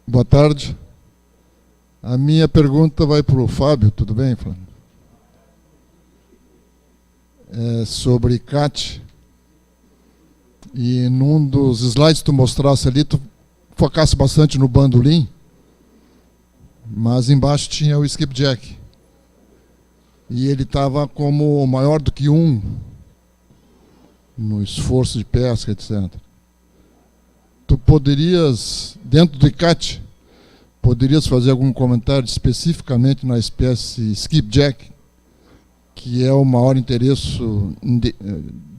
Boa tarde. A minha pergunta vai para o Fábio, tudo bem, Flávio? Sobre CAT. E num dos slides que tu mostrasse ali, tu focasse bastante no bandolim, mas embaixo tinha o skipjack. E ele estava como maior do que 1 no esforço de pesca, etc. Tu poderias, dentro do ICAT, poderias fazer algum comentário especificamente na espécie skipjack, que é o maior interesse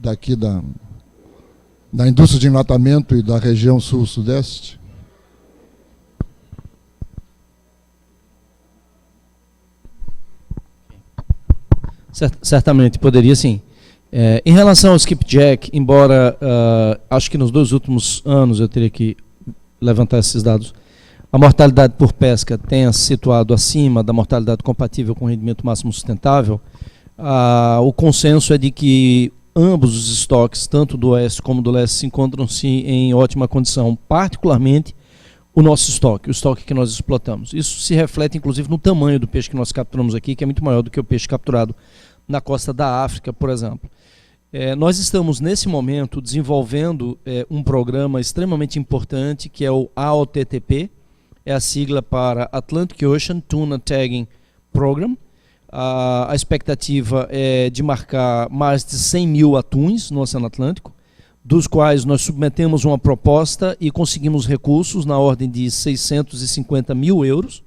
daqui da indústria de enlatamento e da região sul-sudeste? Certamente, poderia sim. Em relação ao skipjack, embora acho que nos 2 últimos anos eu teria que levantar esses dados, a mortalidade por pesca tenha se situado acima da mortalidade compatível com o rendimento máximo sustentável, o consenso é de que ambos os estoques, tanto do oeste como do leste, se encontram-se em ótima condição, particularmente o nosso estoque, o estoque que nós explotamos. Isso se reflete, inclusive, no tamanho do peixe que nós capturamos aqui, que é muito maior do que o peixe capturado na costa da África, por exemplo. Nós estamos, nesse momento, desenvolvendo um programa extremamente importante, que é o AOTTP, é a sigla para Atlantic Ocean Tuna Tagging Program. A expectativa é de marcar mais de 100 mil atuns no Oceano Atlântico, dos quais nós submetemos uma proposta e conseguimos recursos na ordem de 650 mil euros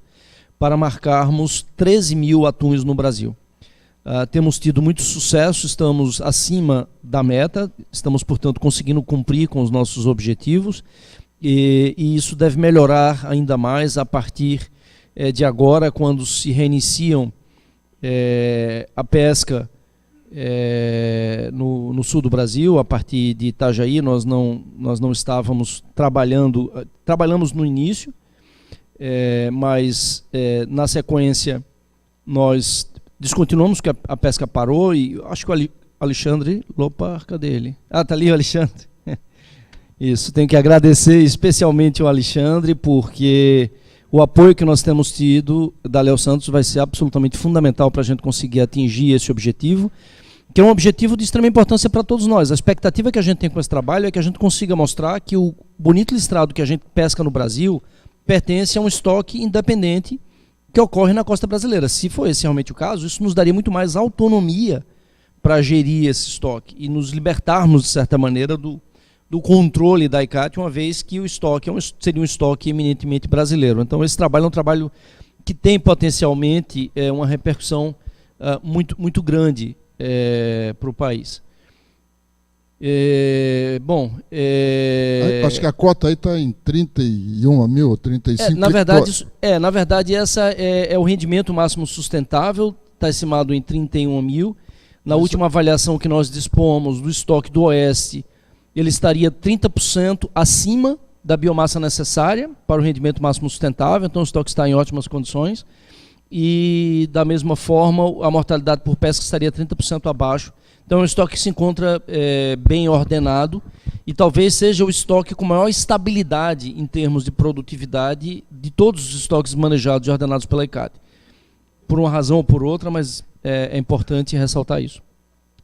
para marcarmos 13 mil atuns no Brasil. Temos tido muito sucesso, estamos acima da meta, estamos, portanto, conseguindo cumprir com os nossos objetivos e isso deve melhorar ainda mais a partir de agora, quando se reiniciam a pesca no sul do Brasil. A partir de Itajaí nós não estávamos trabalhamos no início, mas na sequência nós descontinuamos, que a pesca parou, e acho que o Alexandre Lopar, cadê ele? Tá ali o Alexandre. Isso, tenho que agradecer especialmente ao Alexandre, porque o apoio que nós temos tido da Léo Santos vai ser absolutamente fundamental para a gente conseguir atingir esse objetivo, que é um objetivo de extrema importância para todos nós. A expectativa que a gente tem com esse trabalho é que a gente consiga mostrar que o bonito listrado que a gente pesca no Brasil pertence a um estoque independente que ocorre na costa brasileira. Se for esse realmente o caso, isso nos daria muito mais autonomia para gerir esse estoque e nos libertarmos, de certa maneira, do controle da ICAT, uma vez que o estoque seria um estoque eminentemente brasileiro. Então, esse trabalho é um trabalho que tem potencialmente uma repercussão muito grande para o país. Acho que a cota aí está em 31 mil, 35 mil. Na verdade, essa é o rendimento máximo sustentável, está estimado em 31 mil. Na última avaliação que nós dispomos do estoque do Oeste, ele estaria 30% acima da biomassa necessária para o rendimento máximo sustentável, então o estoque está em ótimas condições. E, da mesma forma, a mortalidade por pesca estaria 30% abaixo. Então é um estoque que se encontra bem ordenado e talvez seja o estoque com maior estabilidade em termos de produtividade de todos os estoques manejados e ordenados pela ICAT. Por uma razão ou por outra, mas é importante ressaltar isso.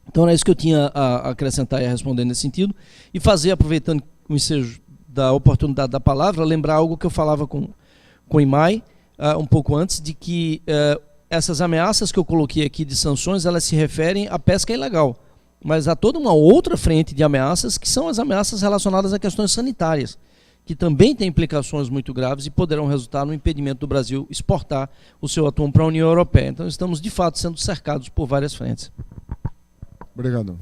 Então é isso que eu tinha a acrescentar e a responder nesse sentido. E fazer, aproveitando o ensejo da oportunidade da palavra, lembrar algo que eu falava com o IMAI um pouco antes, de que essas ameaças que eu coloquei aqui de sanções, elas se referem à pesca ilegal. Mas há toda uma outra frente de ameaças, que são as ameaças relacionadas a questões sanitárias, que também têm implicações muito graves e poderão resultar no impedimento do Brasil exportar o seu atum para a União Europeia. Então estamos, de fato, sendo cercados por várias frentes. Obrigado.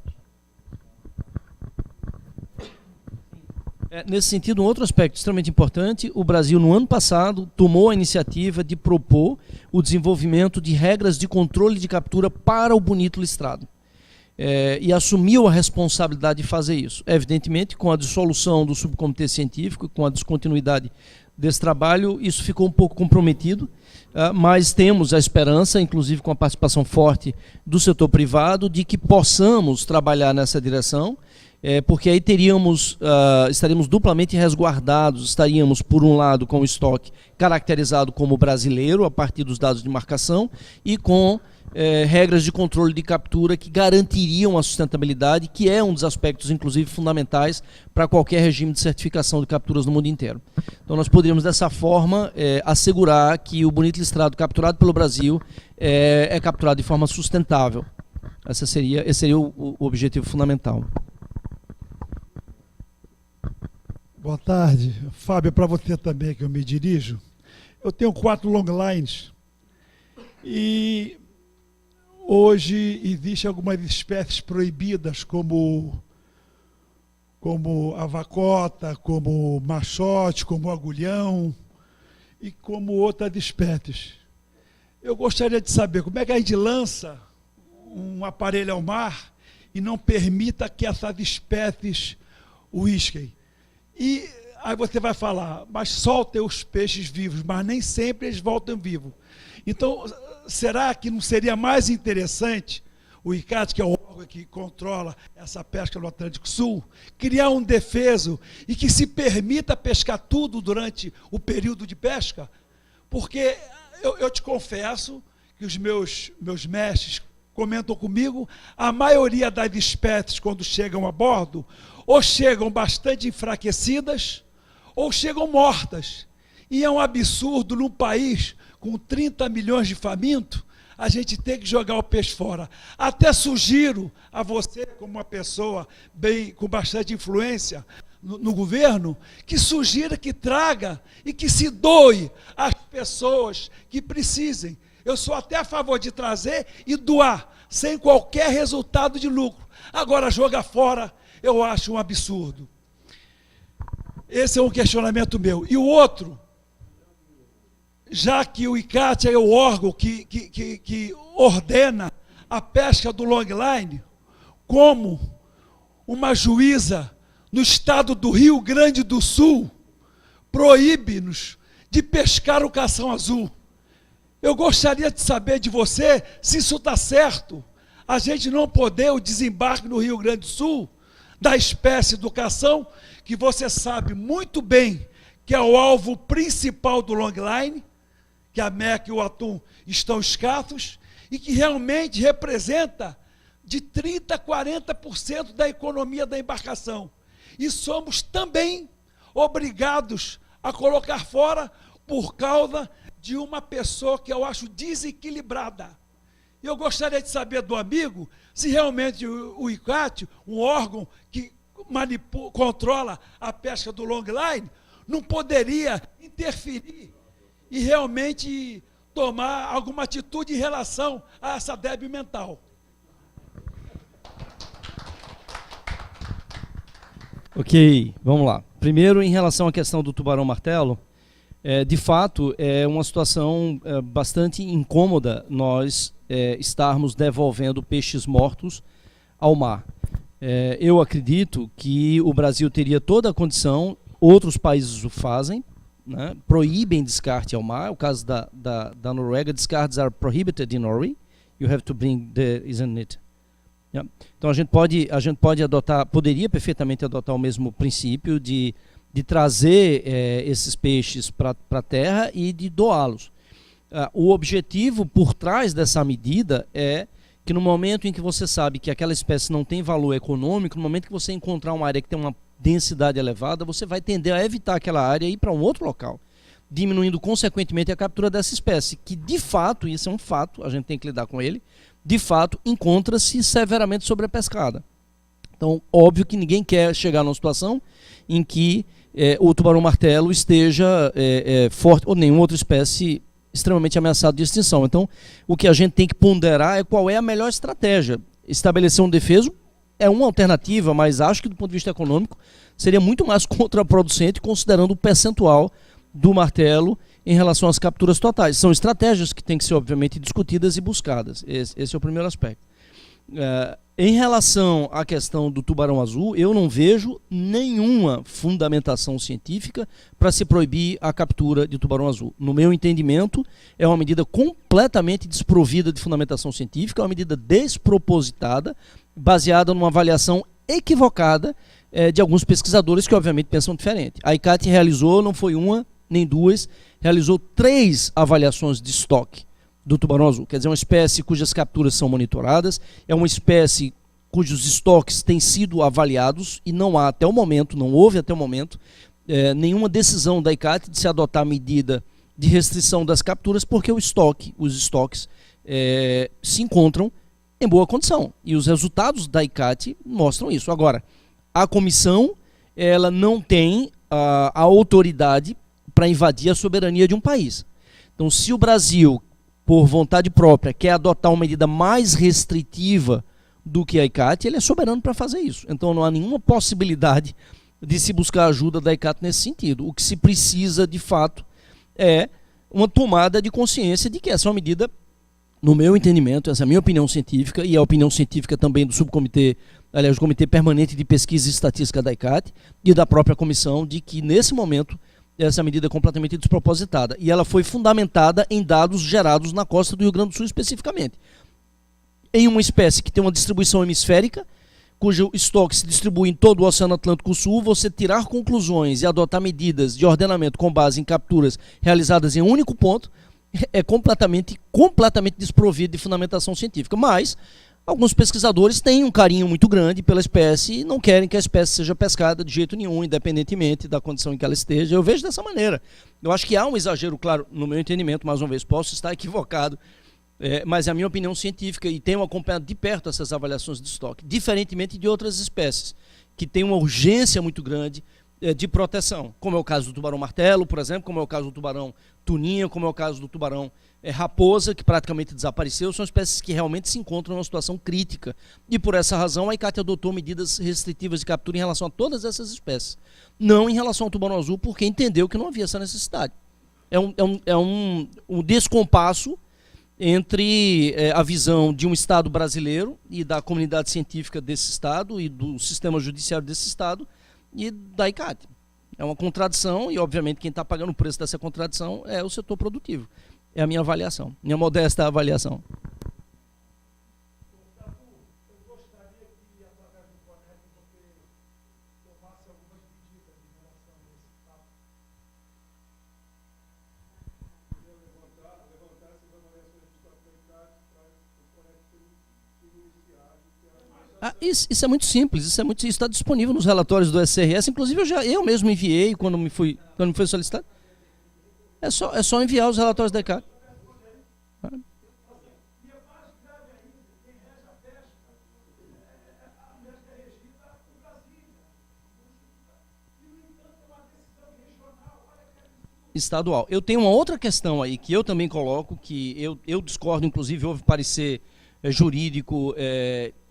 Nesse sentido, um outro aspecto extremamente importante: o Brasil, no ano passado, tomou a iniciativa de propor o desenvolvimento de regras de controle de captura para o bonito listrado. E assumiu a responsabilidade de fazer isso. Evidentemente, com a dissolução do subcomitê científico, com a descontinuidade desse trabalho, isso ficou um pouco comprometido, mas temos a esperança, inclusive com a participação forte do setor privado, de que possamos trabalhar nessa direção porque aí estaríamos duplamente resguardados, estaríamos, por um lado, com o estoque caracterizado como brasileiro, a partir dos dados de marcação, e com regras de controle de captura que garantiriam a sustentabilidade, que é um dos aspectos, inclusive, fundamentais para qualquer regime de certificação de capturas no mundo inteiro. Então, nós poderíamos, dessa forma, assegurar que o bonito listrado capturado pelo Brasil é capturado de forma sustentável. Esse seria o objetivo fundamental. Boa tarde. Fábio, para você também que eu me dirijo. Eu tenho 4 longlines e hoje existem algumas espécies proibidas, como a vacota, como machote, como agulhão e como outras espécies. Eu gostaria de saber como é que a gente lança um aparelho ao mar e não permita que essas espécies uisquem. E aí você vai falar, mas soltem os peixes vivos, mas nem sempre eles voltam vivos. Então, será que não seria mais interessante o ICCAT, que é o órgão que controla essa pesca no Atlântico Sul, criar um defeso e que se permita pescar tudo durante o período de pesca? Porque eu te confesso que os meus mestres comentam comigo, a maioria das espécies, quando chegam a bordo, ou chegam bastante enfraquecidas, ou chegam mortas. E é um absurdo, num país com 30 milhões de famintos, a gente ter que jogar o peixe fora. Até sugiro a você, como uma pessoa com bastante influência no governo, que sugira que traga e que se doe às pessoas que precisem. Eu sou até a favor de trazer e doar, sem qualquer resultado de lucro. Agora, jogar fora, eu acho um absurdo. Esse é um questionamento meu. E o outro, já que o ICCAT é o órgão que ordena a pesca do longline, como uma juíza no estado do Rio Grande do Sul proíbe-nos de pescar o cação azul. Eu gostaria de saber de você se isso está certo, a gente não poder o desembarque no Rio Grande do Sul da espécie do cação, que você sabe muito bem que é o alvo principal do longline, que a meca e o atum estão escassos, e que realmente representa de 30% a 40% da economia da embarcação. E somos também obrigados a colocar fora por causa de uma pessoa que eu acho desequilibrada. Eu gostaria de saber do amigo se realmente o ICCAT, um órgão que controla a pesca do longline, não poderia interferir e realmente tomar alguma atitude em relação a essa débil mental. Ok, vamos lá. Primeiro, em relação à questão do tubarão-martelo, de fato, é uma situação bastante incômoda nós estarmos devolvendo peixes mortos ao mar. Eu acredito que o Brasil teria toda a condição, outros países o fazem, né, proíbem descarte ao mar. O caso da Noruega, discards are prohibited in Norway. You have to bring the, isn't it? Yeah. Então a gente pode adotar, poderia perfeitamente adotar o mesmo princípio de trazer esses peixes para a terra e de doá-los. O objetivo por trás dessa medida é que no momento em que você sabe que aquela espécie não tem valor econômico, no momento que você encontrar uma área que tem uma densidade elevada, você vai tender a evitar aquela área e ir para um outro local, diminuindo consequentemente a captura dessa espécie, que de fato, isso é um fato, a gente tem que lidar com ele, de fato encontra-se severamente sobrepescada. Então, óbvio que ninguém quer chegar numa situação em que o tubarão-martelo esteja forte, ou nenhuma outra espécie extremamente ameaçada de extinção. Então, o que a gente tem que ponderar é qual é a melhor estratégia. Estabelecer um defeso é uma alternativa, mas acho que do ponto de vista econômico seria muito mais contraproducente, considerando o percentual do martelo em relação às capturas totais. São estratégias que têm que ser, obviamente, discutidas e buscadas. Esse é o primeiro aspecto. Em relação à questão do tubarão azul, eu não vejo nenhuma fundamentação científica para se proibir a captura de tubarão azul. No meu entendimento, é uma medida completamente desprovida de fundamentação científica, é uma medida despropositada, baseada numa avaliação equivocada de alguns pesquisadores que obviamente pensam diferente. A ICAT realizou, não foi uma nem duas, realizou 3 avaliações de estoque do tubarão azul. Quer dizer, uma espécie cujas capturas são monitoradas, é uma espécie cujos estoques têm sido avaliados e não há até o momento, não houve até o momento, nenhuma decisão da ICAT de se adotar medida de restrição das capturas, porque os estoques se encontram em boa condição. E os resultados da ICAT mostram isso. Agora, a comissão ela não tem a autoridade para invadir a soberania de um país. Então, se o Brasil, por vontade própria, quer adotar uma medida mais restritiva do que a ICAT, ele é soberano para fazer isso. Então, não há nenhuma possibilidade de se buscar ajuda da ICAT nesse sentido. O que se precisa, de fato, é uma tomada de consciência de que essa é uma medida, no meu entendimento, essa é a minha opinião científica e a opinião científica também do subcomitê, aliás, do Comitê Permanente de Pesquisa e Estatística da ICAT e da própria comissão, de que, nesse momento, essa medida é completamente despropositada. E ela foi fundamentada em dados gerados na costa do Rio Grande do Sul especificamente. Em uma espécie que tem uma distribuição hemisférica, cujo estoque se distribui em todo o Oceano Atlântico Sul, você tirar conclusões e adotar medidas de ordenamento com base em capturas realizadas em um único ponto é completamente desprovido de fundamentação científica. Mas alguns pesquisadores têm um carinho muito grande pela espécie e não querem que a espécie seja pescada de jeito nenhum, independentemente da condição em que ela esteja. Eu vejo dessa maneira. Eu acho que há um exagero, claro, no meu entendimento, mais uma vez, posso estar equivocado, mas é a minha opinião científica e tenho acompanhado de perto essas avaliações de estoque, diferentemente de outras espécies, que têm uma urgência muito grande de proteção, como é o caso do tubarão-martelo, por exemplo, como é o caso do tubarão-tuninha, como é o caso do tubarão raposa, que praticamente desapareceu. São espécies que realmente se encontram numa situação crítica. E por essa razão a ICAT adotou medidas restritivas de captura em relação a todas essas espécies. Não em relação ao tubarão azul, porque entendeu que não havia essa necessidade. É um descompasso entre a visão de um Estado brasileiro e da comunidade científica desse Estado e do sistema judiciário desse Estado e da ICAT. É uma contradição e, obviamente, quem está pagando o preço dessa contradição é o setor produtivo. É a minha avaliação, minha modesta avaliação. Isso é muito simples, isso está disponível nos relatórios do SRS, inclusive eu mesmo enviei quando me foi solicitado. É só enviar os relatórios da ICAT. Estadual. Eu tenho uma outra questão aí que eu também coloco, que eu discordo, inclusive houve parecer jurídico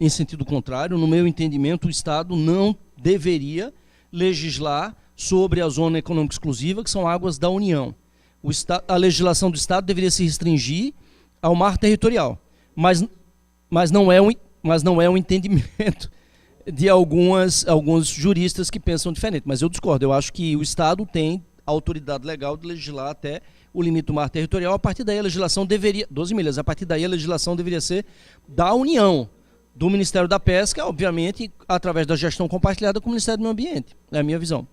em sentido contrário. No meu entendimento, o Estado não deveria legislar sobre a zona econômica exclusiva, que são águas da União. A legislação do Estado deveria se restringir ao mar territorial, mas não é um entendimento de alguns juristas que pensam diferente. Mas eu discordo, eu acho que o Estado tem a autoridade legal de legislar até o limite do mar territorial. A partir daí a legislação deveria, 12 milhas, a partir daí a legislação deveria ser da União, do Ministério da Pesca, obviamente, através da gestão compartilhada com o Ministério do Meio Ambiente. É a minha visão.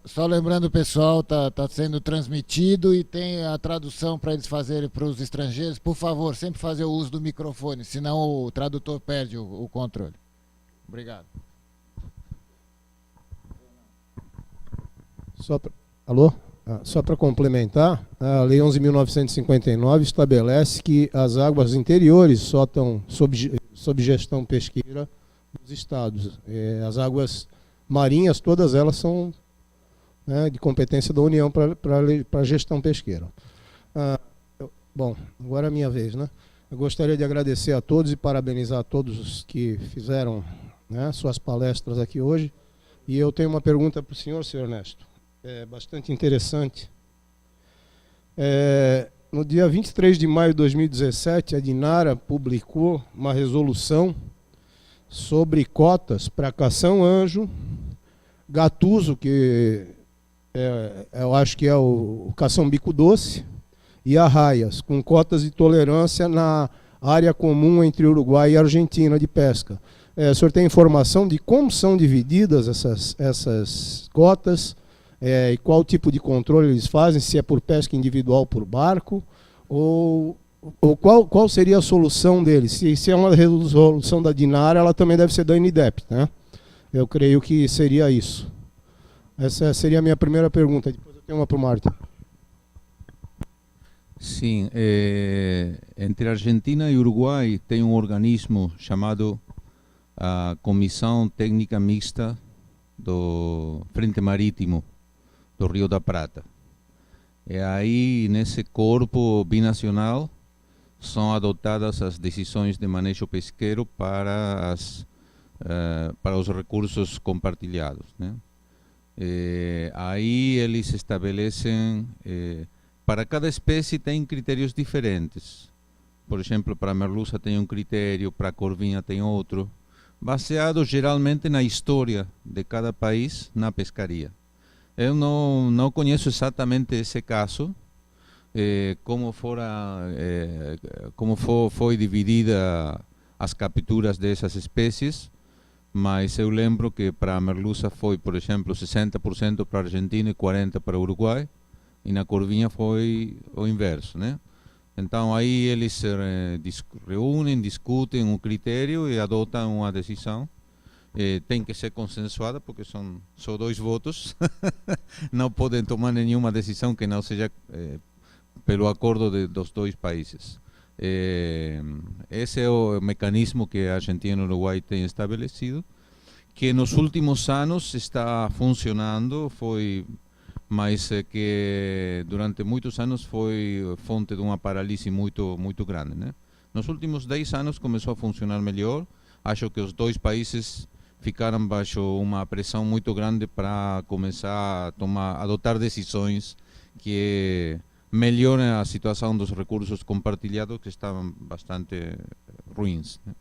Só lembrando, pessoal, tá sendo transmitido e tem a tradução para eles fazerem para os estrangeiros. Por favor, sempre fazer o uso do microfone, senão o tradutor perde o controle. Obrigado. Alô? Só para complementar, a Lei 11.959 estabelece que as águas interiores só estão sob gestão pesqueira dos estados. As águas marinhas, todas elas são de competência da União para a gestão pesqueira. Bom, agora é a minha vez, né? Eu gostaria de agradecer a todos e parabenizar a todos os que fizeram suas palestras aqui hoje. E eu tenho uma pergunta para o senhor Ernesto. É bastante interessante. No dia 23 de maio de 2017, a Dinara publicou uma resolução sobre cotas para cação-anjo, gatuso, que eu acho que é o cação-bico doce, e arraias, com cotas de tolerância na área comum entre Uruguai e Argentina de pesca. O senhor tem informação de como são divididas essas cotas e qual tipo de controle eles fazem, se é por pesca individual por barco, ou qual seria a solução deles? Se é uma resolução da DINAR, ela também deve ser da INIDEP, né? Eu creio que seria isso. Essa seria a minha primeira pergunta. Depois eu tenho uma para o Martin. Sim, entre Argentina e Uruguai tem um organismo chamado a Comissão Técnica Mixta do Frente Marítimo do Rio da Prata. E aí, nesse corpo binacional, são adotadas as decisões de manejo pesqueiro para os recursos compartilhados, né? Aí eles estabelecem, para cada espécie tem critérios diferentes. Por exemplo, para a merluza tem um critério, para a corvinha tem outro, baseado geralmente na história de cada país na pescaria. Eu não conheço exatamente esse caso, como foi dividida as capturas dessas espécies, mas eu lembro que para a merluza foi, por exemplo, 60% para a Argentina e 40% para o Uruguai, e na corvinha foi o inverso, né? Então aí eles se reúnem, discutem um critério e adotam uma decisão. Tem que ser consensuada, porque são só 2 votos. Não podem tomar nenhuma decisão que não seja pelo acordo dos 2 países. Esse é o mecanismo que a Argentina e o Uruguai têm estabelecido, que nos últimos anos está funcionando, mas que durante muitos anos foi fonte de uma paralisia muito grande, né? Nos últimos 10 anos começou a funcionar melhor. Acho que os 2 países ficaram baixo uma pressão muito grande para começar a adotar decisões que melhorem a situação dos recursos compartilhados, que estavam bastante ruins, né?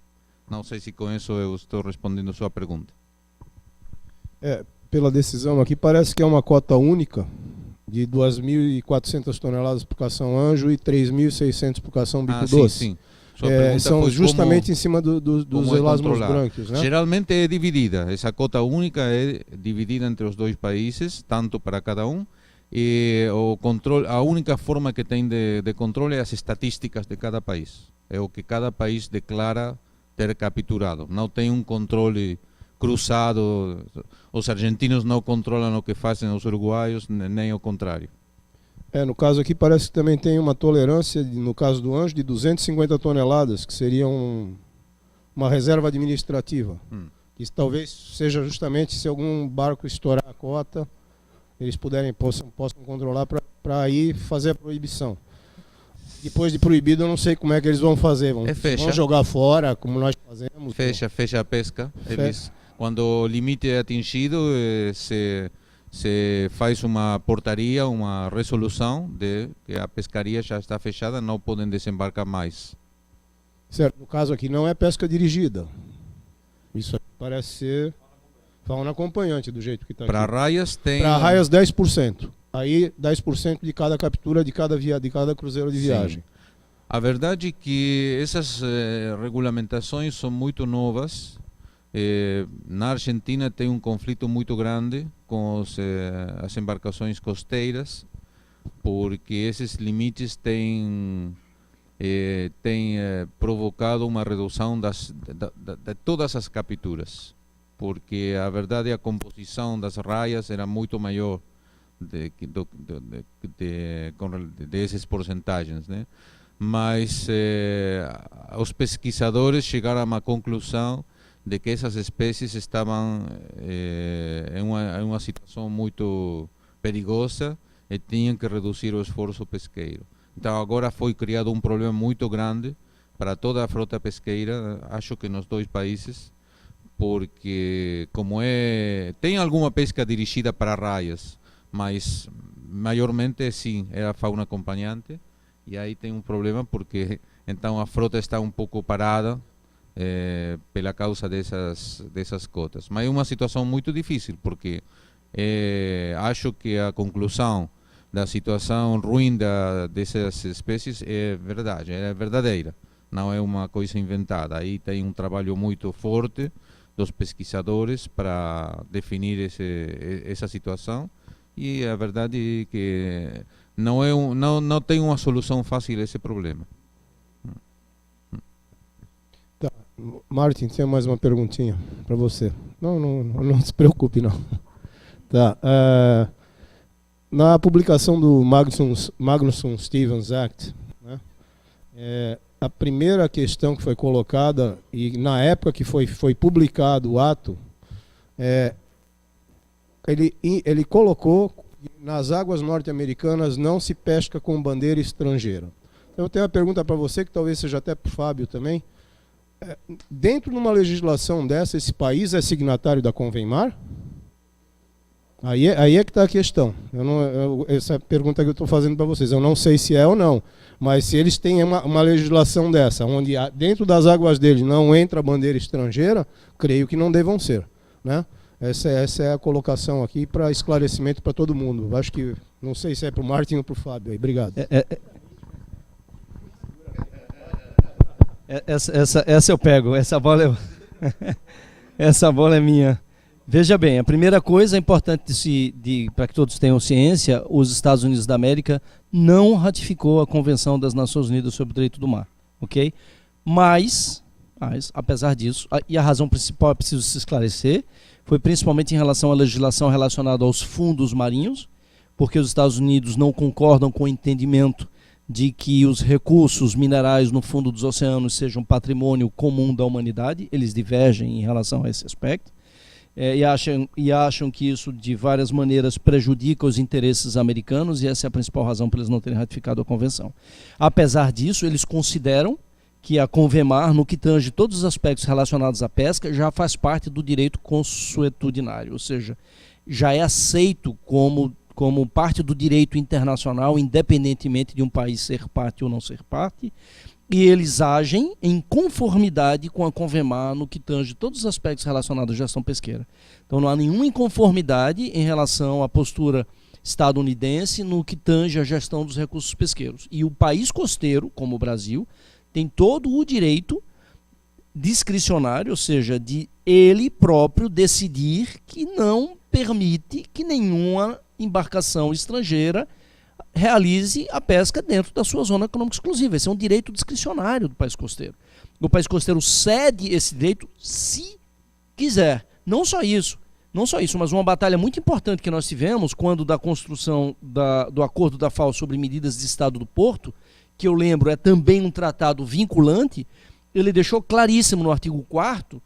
Não sei se com isso eu estou respondendo a sua pergunta. Pela decisão aqui, parece que é uma cota única de 2.400 toneladas por cação anjo e 3.600 por cação bico doce. Sim. São justamente em cima dos elasmos brancos, né? Geralmente é dividida, essa cota única é dividida entre os 2 países, tanto para cada um, e o controle, a única forma que tem de controle é as estatísticas de cada país. É o que cada país declara ter capturado. Não tem um controle cruzado, os argentinos não controlam o que fazem os uruguaios, nem o contrário. No caso aqui parece que também tem uma tolerância, no caso do anjo, de 250 toneladas, que seria uma reserva administrativa. Que talvez seja justamente se algum barco estourar a cota, eles possam controlar para aí fazer a proibição. Depois de proibido, eu não sei como é que eles vão fazer. Vão jogar fora, como nós fazemos. Fecha a pesca. Quando o limite é atingido, se faz uma portaria, uma resolução de que a pescaria já está fechada, não podem desembarcar mais. Certo. No caso aqui não é pesca dirigida. Isso aqui parece ser fauna acompanhante, do jeito que está aqui. Para raias tem... Para raias 10%. Aí 10% de cada captura de cada cruzeiro de viagem. Sim. A verdade é que essas regulamentações são muito novas. Na Argentina tem um conflito muito grande com as embarcações costeiras, porque esses limites têm provocado uma redução de todas as capturas, porque a verdade a composição das raias era muito maior desses porcentagens, né? Mas os pesquisadores chegaram a uma conclusão de que essas espécies estavam em uma situação muito perigosa e tinham que reduzir o esforço pesqueiro. Então agora foi criado um problema muito grande para toda a frota pesqueira, acho que nos 2 países, porque tem alguma pesca dirigida para raias, mas maiormente sim, é a fauna acompanhante, e aí tem um problema porque então a frota está um pouco parada pela causa dessas cotas. Mas é uma situação muito difícil, porque acho que a conclusão da situação ruim dessas espécies é verdadeira. não é uma coisa inventada. Aí tem um trabalho muito forte dos pesquisadores para definir essa situação, e a verdade é que não tem uma solução fácil a esse problema. Tá. Martin, tinha mais uma perguntinha para você. Não se preocupe, não. Tá. Na publicação do Magnuson-Stevens Act, né, a primeira questão que foi colocada, e na época que foi publicado o ato, ele colocou que nas águas norte-americanas não se pesca com bandeira estrangeira. Então, eu tenho uma pergunta para você, que talvez seja até para o Fábio também. Dentro de uma legislação dessa, esse país é signatário da Convemar? Aí é que está a questão. Essa é a pergunta que eu estou fazendo para vocês. Eu não sei se é ou não, mas se eles têm uma legislação dessa, onde dentro das águas deles não entra bandeira estrangeira, creio que não devam ser, né? Essa é a colocação aqui para esclarecimento para todo mundo. Acho que, não sei se é para o Martin ou para o Fábio. Aí. Obrigado. Essa eu pego, essa bola é minha. Veja bem, a primeira coisa importante para que todos tenham ciência, os Estados Unidos da América não ratificou a Convenção das Nações Unidas sobre o Direito do Mar, ok? Mas, apesar disso, e a razão principal é preciso se esclarecer, foi principalmente em relação à legislação relacionada aos fundos marinhos, porque os Estados Unidos não concordam com o entendimento de que os recursos minerais no fundo dos oceanos sejam patrimônio comum da humanidade. Eles divergem em relação a esse aspecto. E acham que isso de várias maneiras prejudica os interesses americanos, e essa é a principal razão para eles não terem ratificado a convenção. Apesar disso, eles consideram que a Convemar, no que tange todos os aspectos relacionados à pesca, já faz parte do direito consuetudinário, ou seja, já é aceito como parte do direito internacional, independentemente de um país ser parte ou não ser parte, e eles agem em conformidade com a Convemar no que tange todos os aspectos relacionados à gestão pesqueira. Então não há nenhuma inconformidade em relação à postura estadunidense no que tange a gestão dos recursos pesqueiros. E o país costeiro, como o Brasil, tem todo o direito discricionário, ou seja, de ele próprio decidir que não permite que nenhuma embarcação estrangeira realize a pesca dentro da sua zona econômica exclusiva. Esse é um direito discricionário do país costeiro. O país costeiro cede esse direito se quiser. Não só isso, mas uma batalha muito importante que nós tivemos quando da construção do acordo da FAO sobre medidas de estado do porto, que eu lembro é também um tratado vinculante, ele deixou claríssimo no artigo 4º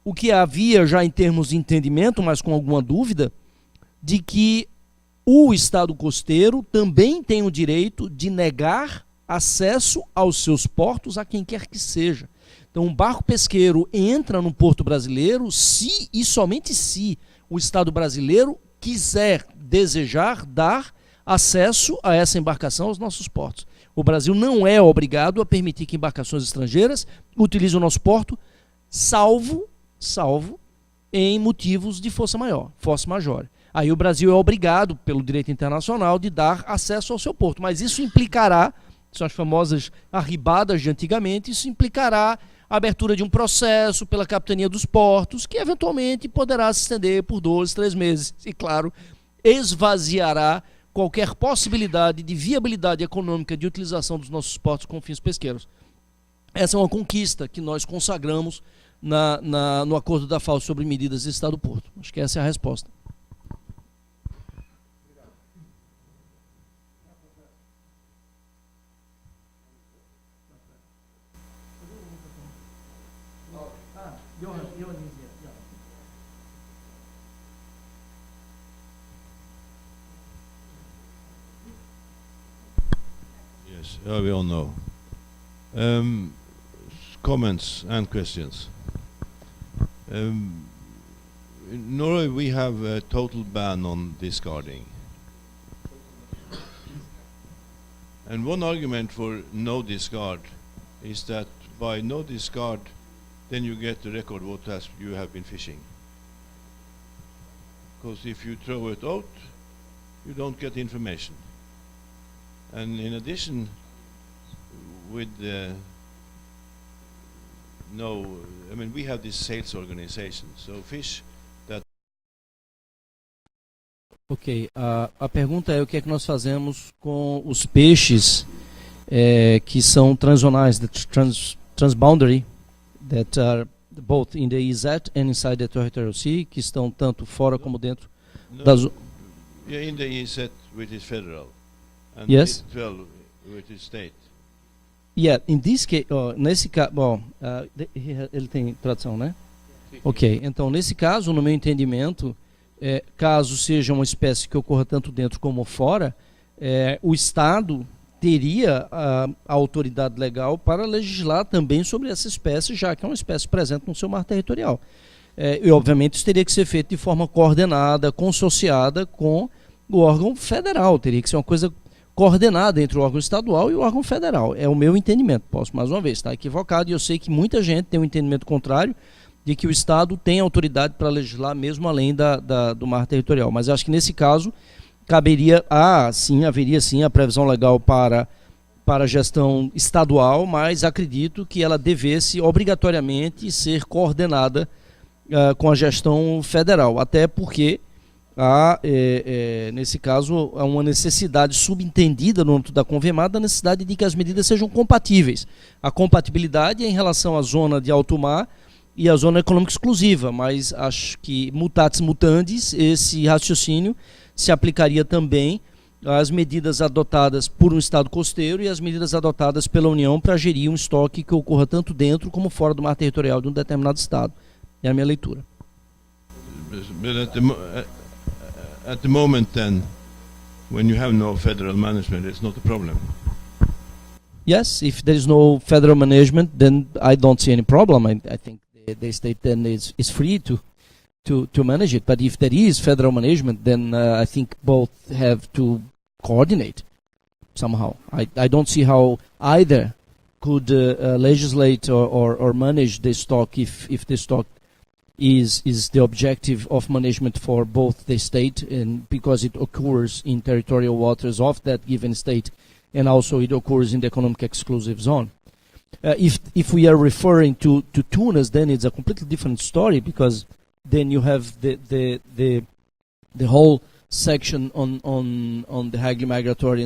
o que havia já em termos de entendimento, mas com alguma dúvida, de que o Estado costeiro também tem o direito de negar acesso aos seus portos a quem quer que seja. Então, um barco pesqueiro entra no porto brasileiro se e somente se o Estado brasileiro quiser, desejar dar acesso a essa embarcação aos nossos portos. O Brasil não é obrigado a permitir que embarcações estrangeiras utilizem o nosso porto, salvo em motivos de força maior, força majeure. Aí o Brasil é obrigado, pelo direito internacional, de dar acesso ao seu porto. Mas isso implicará, são as famosas arribadas de antigamente, isso implicará a abertura de um processo pela Capitania dos Portos, que eventualmente poderá se estender por 2, 3 meses. E, claro, esvaziará qualquer possibilidade de viabilidade econômica de utilização dos nossos portos com fins pesqueiros. Essa é uma conquista que nós consagramos no acordo da FAO sobre medidas de Estado do Porto. Acho que essa é a resposta. Yes, we all know. Comments and questions. In Norway we have a total ban on discarding. And one argument for no discard is that by no discard then you get the record what you have been fishing. Because if you throw it out, you don't get information. And in addition, with no, I mean, we have this sales organization, so fish that Ok, a pergunta é o que é que nós fazemos com os peixes que são transzonais, transboundary, that are both in the EEZ and inside the territorial sea, que estão tanto fora como dentro da zona. yeah, India is set with its federal, and Yes. 12 with its state. Yeah, in this case, nesse caso, bom, ele tem tradução, né? Ok, então nesse caso, no meu entendimento, caso seja uma espécie que ocorra tanto dentro como fora, o Estado teria a autoridade legal para legislar também sobre essa espécie, já que é uma espécie presente no seu mar territorial. E obviamente isso teria que ser feito de forma coordenada, consociada com o órgão federal, teria que ser uma coisa coordenada entre o órgão estadual e o órgão federal. É o meu entendimento. Posso, mais uma vez, estar equivocado, e eu sei que muita gente tem um entendimento contrário de que o Estado tem autoridade para legislar mesmo além do mar territorial. Mas eu acho que nesse caso caberia, haveria sim a previsão legal para a gestão estadual, mas acredito que ela devesse obrigatoriamente ser coordenada com a gestão federal, até porque nesse caso, há uma necessidade subentendida no âmbito da Convemar, da necessidade de que as medidas sejam compatíveis. A compatibilidade é em relação à zona de alto mar e à zona econômica exclusiva, mas acho que mutatis mutandis, esse raciocínio se aplicaria também às medidas adotadas por um Estado costeiro e às medidas adotadas pela União para gerir um estoque que ocorra tanto dentro como fora do mar territorial de um determinado Estado. É a minha leitura. But at the moment, then, when you have no federal management, it's not a problem. Yes, if there is no federal management, then I don't see any problem. I think the state then is free to manage it. But if there is federal management, then I think both have to coordinate somehow. I don't see how either could legislate or manage the stock if the stock is the objective of management for both the state, and because it occurs in territorial waters of that given state, and also it occurs in the economic exclusive zone. If we are referring to tunas, then it's a completely different story, because then you have the whole section on the highly migratory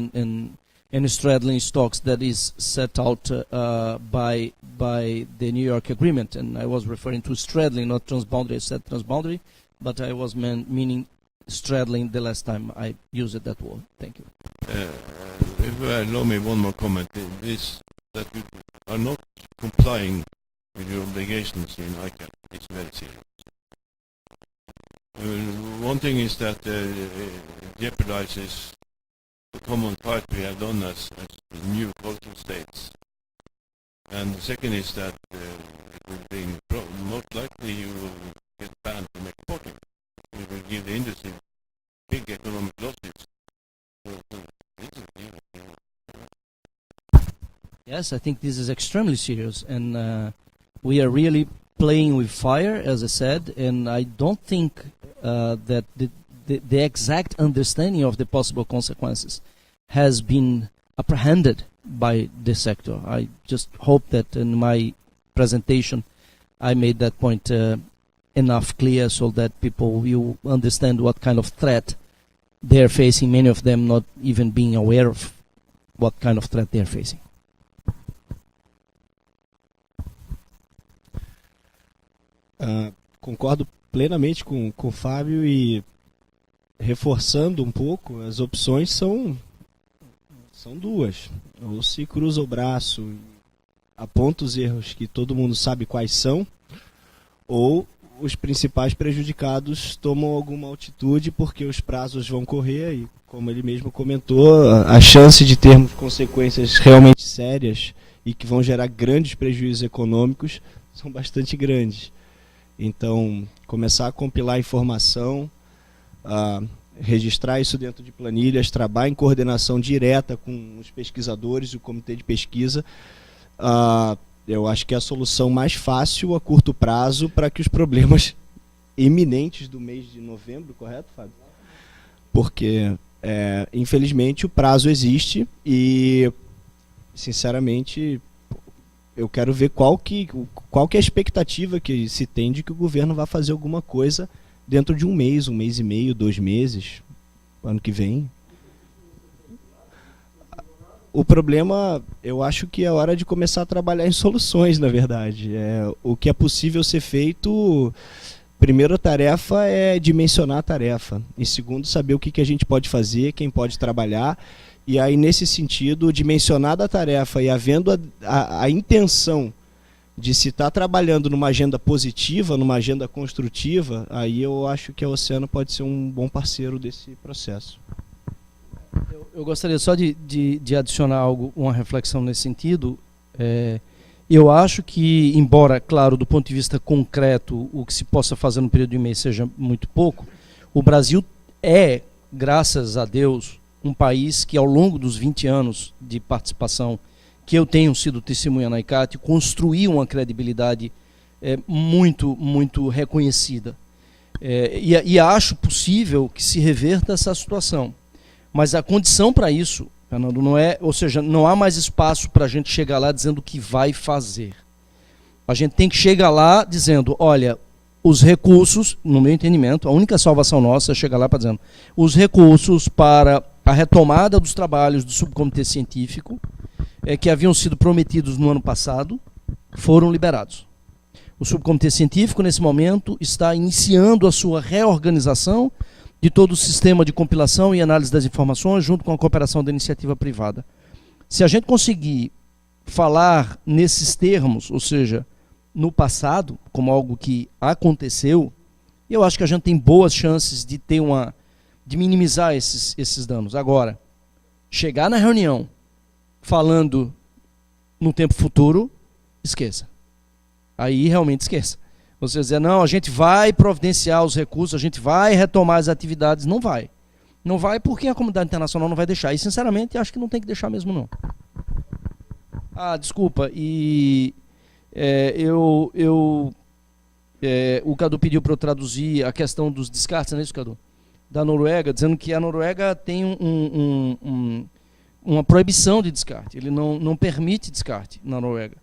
and straddling stocks that is set out by the New York Agreement, and I was referring to straddling, not transboundary. I said transboundary, but I was meaning straddling the last time I used that word. Thank you. If you allow me one more comment, is that you are not complying with your obligations in ICAP. It's very serious. One thing is that jeopardizes the common fight we have done as new coastal states. And the second is that it will be most likely you will get banned from exporting. You will give the industry big economic losses. Yes, I think this is extremely serious, and we are really playing with fire, as I said, and I don't think that the exact understanding of the possible consequences has been apprehended by the sector. I just hope that in my presentation I made that point enough clear so that people will understand what kind of threat they're facing, many of them not even being aware of what kind of threat they're facing. Concordo plenamente com o Fábio, e reforçando um pouco, as opções são duas. Ou se cruza o braço e aponta os erros que todo mundo sabe quais são, ou os principais prejudicados tomam alguma atitude porque os prazos vão correr e, como ele mesmo comentou, a chance de termos consequências realmente sérias e que vão gerar grandes prejuízos econômicos são bastante grandes. Então, começar a compilar informação, registrar isso dentro de planilhas, trabalhar em coordenação direta com os pesquisadores e o comitê de pesquisa, eu acho que é a solução mais fácil a curto prazo para que os problemas iminentes do mês de novembro, correto, Fábio? Porque, infelizmente, o prazo existe e, sinceramente, eu quero ver qual que é a expectativa que se tem de que o governo vai fazer alguma coisa dentro de um mês e meio, 2 meses, ano que vem. O problema, eu acho que é hora de começar a trabalhar em soluções, na verdade. O que é possível ser feito, primeiro a tarefa é dimensionar a tarefa. E segundo, saber o que a gente pode fazer, quem pode trabalhar. E aí, nesse sentido, dimensionada a tarefa e havendo a intenção de se estar trabalhando numa agenda positiva, numa agenda construtiva, aí eu acho que a Oceano pode ser um bom parceiro desse processo. Eu gostaria só de adicionar algo, uma reflexão nesse sentido. Eu acho que, embora, claro, do ponto de vista concreto, o que se possa fazer no período de mês seja muito pouco, o Brasil é, graças a Deus, um país que, ao longo dos 20 anos de participação, que eu tenho sido testemunha na ICAT, construiu uma credibilidade muito, muito reconhecida. E acho possível que se reverta essa situação. Mas a condição para isso, Fernando, não há mais espaço para a gente chegar lá dizendo o que vai fazer. A gente tem que chegar lá dizendo, olha, os recursos, no meu entendimento, a única salvação nossa é chegar lá para dizendo, os recursos para a retomada dos trabalhos do subcomitê científico, que haviam sido prometidos no ano passado, foram liberados. O subcomitê científico, nesse momento, está iniciando a sua reorganização de todo o sistema de compilação e análise das informações, junto com a cooperação da iniciativa privada. Se a gente conseguir falar nesses termos, ou seja, no passado, como algo que aconteceu, eu acho que a gente tem boas chances de de minimizar esses danos. Agora, chegar na reunião falando no tempo futuro, esqueça. Aí realmente esqueça. Você dizer, não, a gente vai providenciar os recursos, a gente vai retomar as atividades. Não vai. Não vai porque a comunidade internacional não vai deixar. E, sinceramente, acho que não tem que deixar mesmo, não. Desculpa. E o Cadu pediu para eu traduzir a questão dos descartes, não é isso, Cadu? Da Noruega, dizendo que a Noruega tem uma proibição de descarte. Ele não permite descarte na Noruega.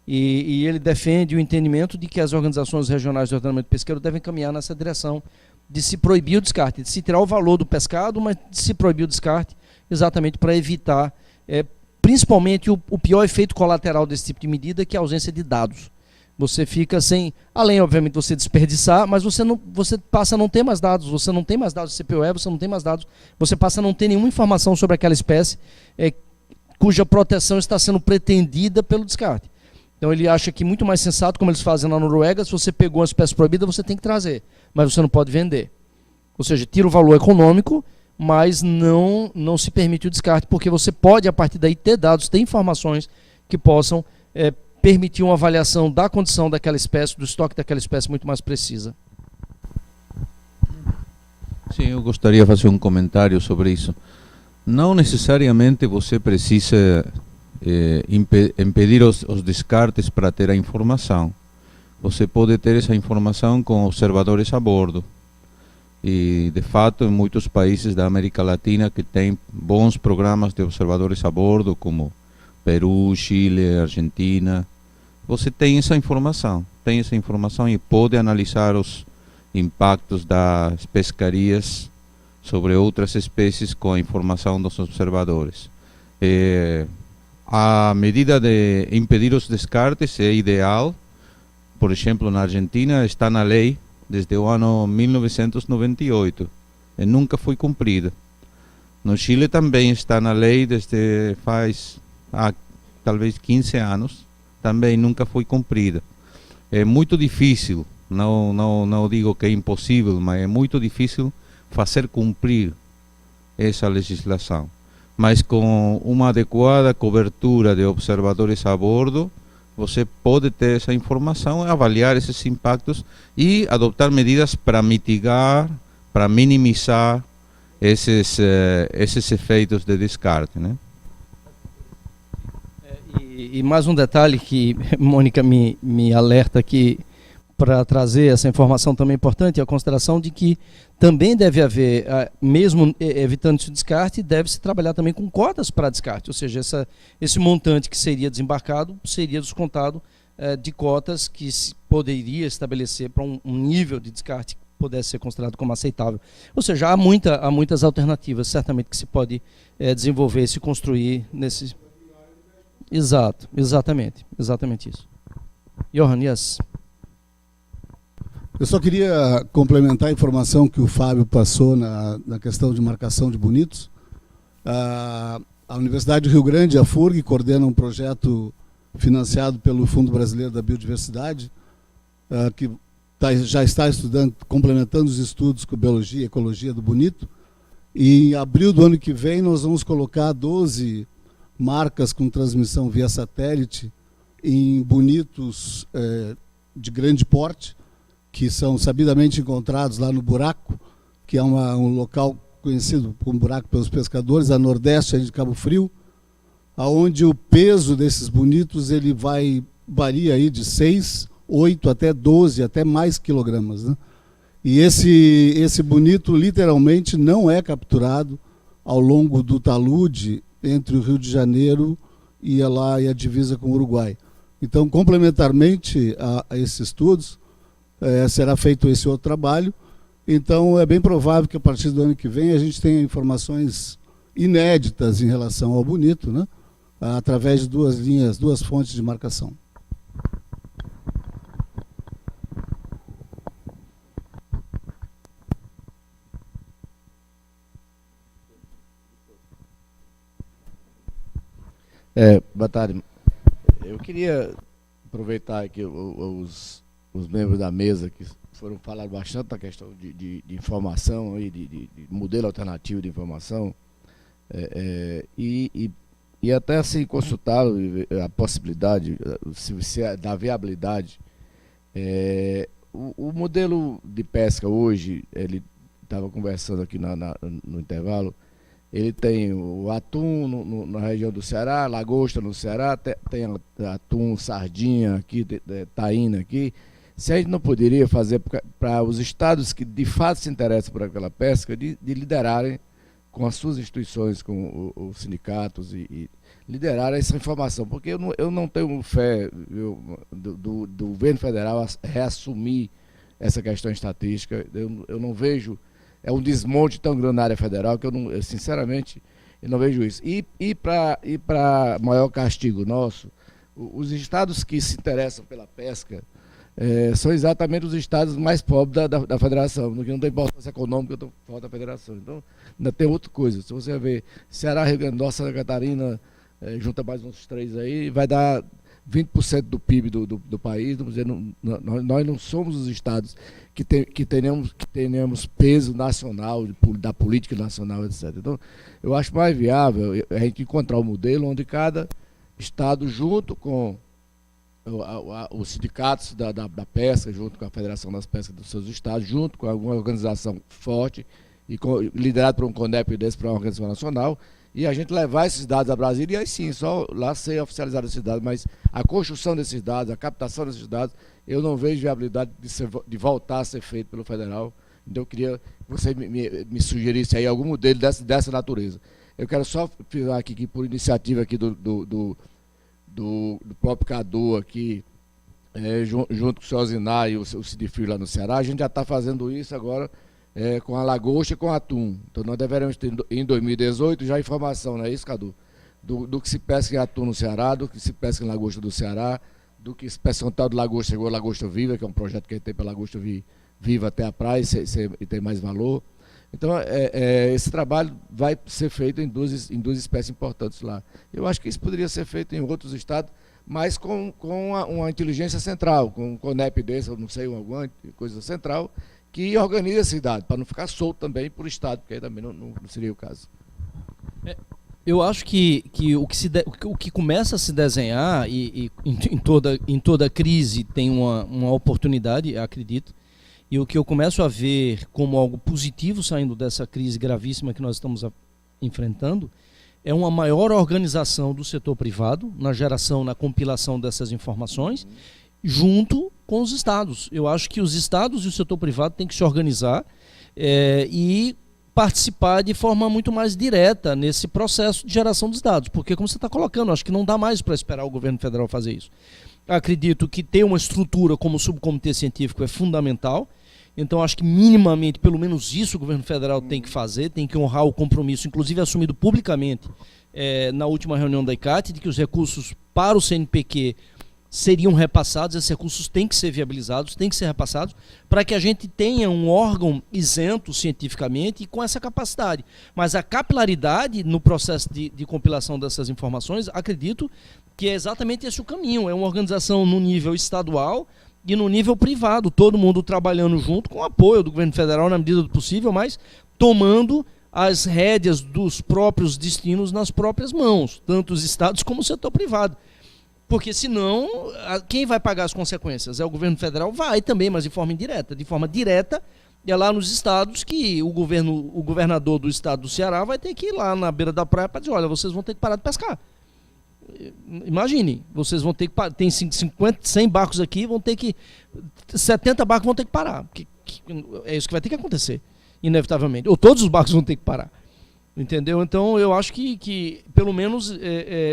E ele defende o entendimento de que as organizações regionais de ordenamento pesqueiro devem caminhar nessa direção de se proibir o descarte, de se tirar o valor do pescado, mas de se proibir o descarte, exatamente para evitar, principalmente, o pior efeito colateral desse tipo de medida, que é a ausência de dados. Você fica sem, além, obviamente, de você desperdiçar, mas você passa a não ter mais dados, você não tem mais dados de CPOE, você não tem mais dados, você passa a não ter nenhuma informação sobre aquela espécie cuja proteção está sendo pretendida pelo descarte. Então ele acha que muito mais sensato, como eles fazem na Noruega, se você pegou uma espécie proibida, você tem que trazer, mas você não pode vender. Ou seja, tira o valor econômico, mas não se permite o descarte, porque você pode, a partir daí, ter dados, ter informações que possam permitir uma avaliação da condição daquela espécie, do estoque daquela espécie muito mais precisa. Sim, eu gostaria de fazer um comentário sobre isso. Não necessariamente você precisa impedir os descartes para ter a informação. Você pode ter essa informação com observadores a bordo. E, de fato, em muitos países da América Latina que têm bons programas de observadores a bordo, como Peru, Chile, Argentina, você tem essa informação e pode analisar os impactos das pescarias sobre outras espécies com a informação dos observadores. A medida de impedir os descartes é ideal. Por exemplo, na Argentina está na lei desde o ano 1998 e nunca foi cumprida. No Chile também está na lei desde faz talvez 15 anos, também nunca foi cumprida. É muito difícil, não digo que é impossível, mas é muito difícil fazer cumprir essa legislação. Mas com uma adequada cobertura de observadores a bordo, você pode ter essa informação, avaliar esses impactos e adotar medidas para mitigar, para minimizar esses efeitos de descarte, né? E mais um detalhe que Mônica me alerta aqui, para trazer essa informação também importante, a consideração de que também deve haver, mesmo evitando esse descarte, deve-se trabalhar também com cotas para descarte, ou seja, esse montante que seria desembarcado seria descontado de cotas que se poderia estabelecer para um nível de descarte que pudesse ser considerado como aceitável. Ou seja, há muitas alternativas, certamente, que se pode desenvolver e se construir nesse... Exato, exatamente isso. Johan, yes. Eu só queria complementar a informação que o Fábio passou na questão de marcação de bonitos. A Universidade do Rio Grande, a FURG, coordena um projeto financiado pelo Fundo Brasileiro da Biodiversidade, que já está estudando, complementando os estudos com biologia e ecologia do bonito. E em abril do ano que vem nós vamos colocar 12 marcas com transmissão via satélite em bonitos de grande porte, que são sabidamente encontrados lá no Buraco, que é um local conhecido como Buraco pelos pescadores, a nordeste de Cabo Frio, aonde o peso desses bonitos ele varia aí de 6, 8 até 12, até mais quilogramas, né? E esse bonito literalmente não é capturado ao longo do talude entre o Rio de Janeiro e a divisa com o Uruguai. Então, complementarmente a esses estudos, será feito esse outro trabalho. Então, é bem provável que a partir do ano que vem a gente tenha informações inéditas em relação ao bonito, né? Através de duas fontes de marcação. Boa tarde. Eu queria aproveitar aqui os membros da mesa que foram falar bastante da questão de informação, de modelo alternativo de informação, e até assim consultar a possibilidade, da viabilidade. O modelo de pesca hoje, ele estava conversando aqui no intervalo, ele tem o atum na região do Ceará, lagosta no Ceará, tem atum, sardinha aqui, taína aqui. Se a gente não poderia fazer para os estados que de fato se interessam por aquela pesca, de liderarem com as suas instituições, com os sindicatos, e liderarem essa informação, porque eu não tenho fé do governo federal a reassumir essa questão estatística. Eu não vejo... É um desmonte tão grande na área federal que eu sinceramente, não vejo isso. E para maior castigo nosso, os estados que se interessam pela pesca são exatamente os estados mais pobres da federação, que não tem importância econômica, então falta a federação. Então, ainda tem outra coisa. Se você ver Ceará, Rio Grande do Norte, Santa Catarina, junta mais uns 3 aí, vai dar 20% do PIB do país. Nós não somos os estados que tenhamos peso nacional, da política nacional, etc. Então, eu acho mais viável a gente encontrar um modelo onde cada estado, junto com os sindicatos da pesca, junto com a Federação das Pescas dos seus estados, junto com alguma organização forte, liderado por um CONEP desse, para uma organização nacional, e a gente levar esses dados a Brasília, e aí sim, só lá ser oficializado esses dados, mas a construção desses dados, a captação desses dados, eu não vejo viabilidade de voltar a ser feito pelo federal. Então eu queria que você me sugerisse aí algum modelo dessa natureza. Eu quero só falar aqui que por iniciativa aqui do próprio Cadu aqui, junto com o senhor Zinar e o Cidifrio lá no Ceará, a gente já está fazendo isso agora com a lagosta e com o atum. Então nós deveremos ter em 2018 já informação, não é isso, Cadu? Do que se pesca em atum no Ceará, do que se pesca em lagosta do Ceará, do que se pesca em tal de lagosta, chegou a Lagosta Viva, que é um projeto que a gente tem para Lagosta Viva até a praia e tem mais valor. Então, esse trabalho vai ser feito em duas espécies importantes lá. Eu acho que isso poderia ser feito em outros estados, mas com uma inteligência central, com um CONEP desse, eu não sei, alguma coisa central, que organiza a cidade, para não ficar solto também por estado, porque aí também não seria o caso. Eu acho que o que começa a se desenhar, e em toda crise tem uma oportunidade, acredito, e o que eu começo a ver como algo positivo saindo dessa crise gravíssima que nós estamos enfrentando, é uma maior organização do setor privado na geração, na compilação dessas informações, junto com os estados. Eu acho que os estados e o setor privado têm que se organizar e participar de forma muito mais direta nesse processo de geração dos dados, porque como você está colocando, acho que não dá mais para esperar o governo federal fazer isso. Acredito que ter uma estrutura como o subcomitê científico é fundamental, então acho que minimamente, pelo menos isso o governo federal tem que fazer, tem que honrar o compromisso, inclusive assumido publicamente na última reunião da ICAT, de que os recursos para o CNPq seriam repassados, esses recursos têm que ser viabilizados, têm que ser repassados, para que a gente tenha um órgão isento cientificamente e com essa capacidade. Mas a capilaridade no processo de compilação dessas informações, acredito que é exatamente esse o caminho, é uma organização no nível estadual e no nível privado, todo mundo trabalhando junto, com o apoio do governo federal na medida do possível, mas tomando as rédeas dos próprios destinos nas próprias mãos, tanto os estados como o setor privado. Porque senão, quem vai pagar as consequências? É o governo federal? Vai também, mas de forma indireta. De forma direta, é lá nos estados que o governador do estado do Ceará vai ter que ir lá na beira da praia para dizer, olha, vocês vão ter que parar de pescar. Imagine, vocês vão ter que parar, tem 50, 100 barcos aqui, 70 barcos vão ter que parar. É isso que vai ter que acontecer, inevitavelmente. Ou todos os barcos vão ter que parar. Entendeu? Então eu acho que pelo menos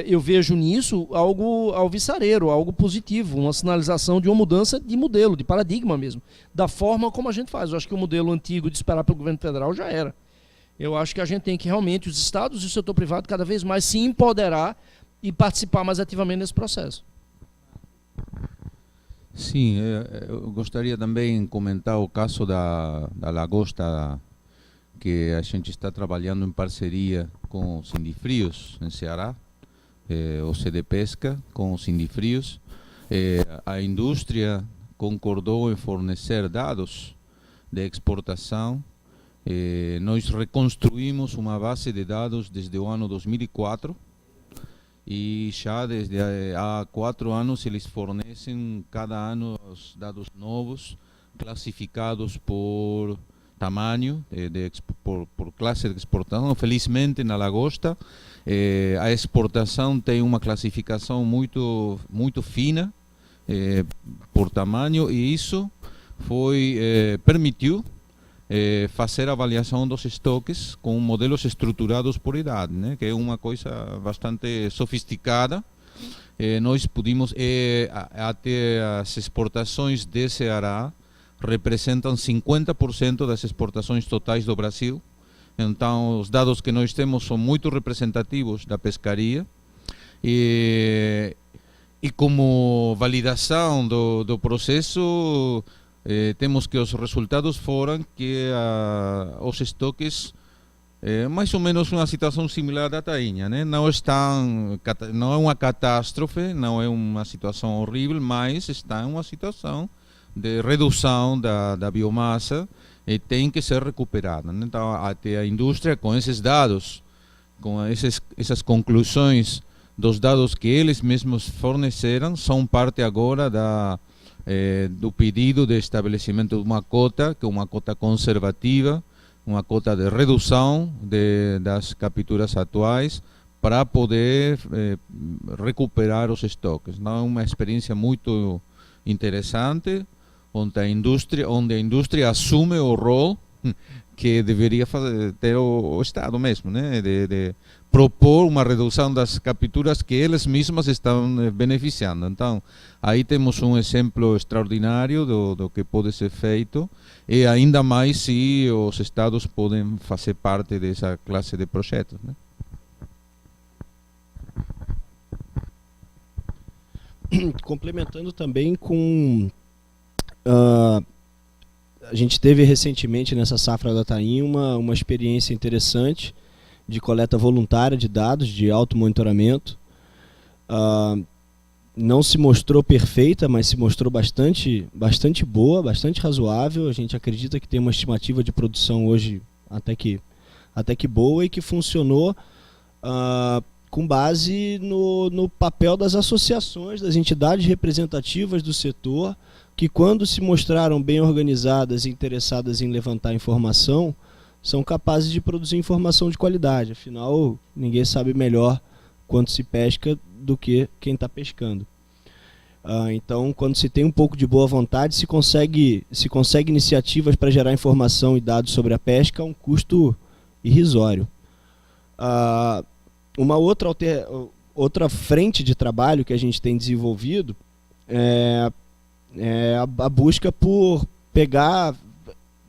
eu vejo nisso algo alvissareiro, algo positivo, uma sinalização de uma mudança de modelo, de paradigma mesmo, da forma como a gente faz. Eu acho que o modelo antigo de esperar pelo governo federal já era. Eu acho que a gente tem que realmente, os estados e o setor privado, cada vez mais se empoderar e participar mais ativamente nesse processo. Sim, eu gostaria também de comentar o caso da lagosta, que a gente está trabalhando em parceria com o Sindifrios, em Ceará, o CDPesca, com o Sindifrios. A indústria concordou em fornecer dados de exportação. Nós reconstruímos uma base de dados desde o ano 2004 e já desde há 4 anos eles fornecem cada ano os dados novos, classificados por tamanho, por classe de exportação. Felizmente, na lagosta, a exportação tem uma classificação muito fina por tamanho, e isso permitiu fazer a avaliação dos estoques com modelos estruturados por idade, né, que é uma coisa bastante sofisticada. Nós pudimos, até as exportações de Ceará representam 50% das exportações totais do Brasil. Então, os dados que nós temos são muito representativos da pescaria. E como validação do processo, temos que os resultados foram que os estoques, mais ou menos uma situação similar da tainha, né? Não é uma catástrofe, não é uma situação horrível, mas está em uma situação de redução da biomassa e tem que ser recuperada. Então, até a indústria, com esses dados, com essas conclusões dos dados que eles mesmos forneceram, são parte agora do pedido de estabelecimento de uma cota, que é uma cota conservativa, uma cota de redução das capturas atuais, para poder recuperar os estoques. Não é uma experiência muito interessante, onde a indústria assume o rol que deveria ter o Estado mesmo, né? de propor uma redução das capturas que eles mesmos estão beneficiando. Então, aí temos um exemplo extraordinário do que pode ser feito, e ainda mais se os Estados podem fazer parte dessa classe de projetos, né? Complementando também com... a gente teve recentemente nessa safra da tainha uma experiência interessante de coleta voluntária de dados, de automonitoramento. Não se mostrou perfeita, mas se mostrou bastante boa, bastante razoável. A gente acredita que tem uma estimativa de produção hoje até que boa, e que funcionou com base no papel das associações, das entidades representativas do setor, que, quando se mostraram bem organizadas e interessadas em levantar informação, são capazes de produzir informação de qualidade. Afinal, ninguém sabe melhor quanto se pesca do que quem está pescando. Então, quando se tem um pouco de boa vontade, se consegue iniciativas para gerar informação e dados sobre a pesca a um custo irrisório. Uma outra frente de trabalho que a gente tem desenvolvido é a busca por pegar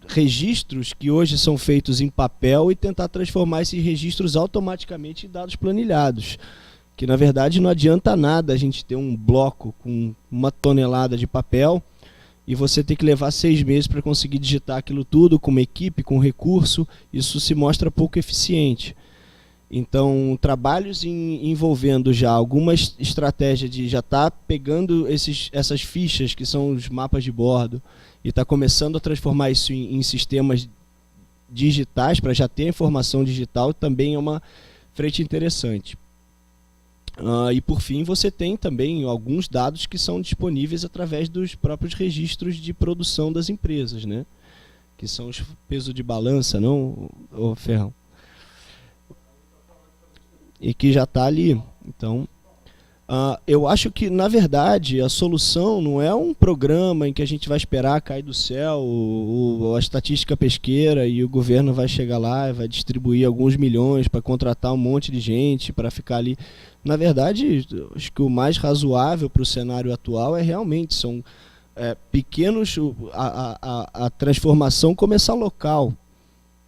registros que hoje são feitos em papel e tentar transformar esses registros automaticamente em dados planilhados. Que na verdade não adianta nada a gente ter um bloco com 1 tonelada de papel e você ter que levar 6 meses para conseguir digitar aquilo tudo com uma equipe, com recurso. Isso se mostra pouco eficiente. Então, trabalhos envolvendo já alguma estratégia de já estar pegando essas fichas que são os mapas de bordo e está começando a transformar isso em sistemas digitais para já ter a informação digital também é uma frente interessante. E por fim você tem também alguns dados que são disponíveis através dos próprios registros de produção das empresas, né? Que são os pesos de balança, não, Ferrão? E que já está ali. Então, eu acho que, na verdade, a solução não é um programa em que a gente vai esperar cair do céu a estatística pesqueira e o governo vai chegar lá e vai distribuir alguns milhões para contratar um monte de gente para ficar ali. Na verdade, acho que o mais razoável para o cenário atual é realmente são pequenos, a transformação começar local.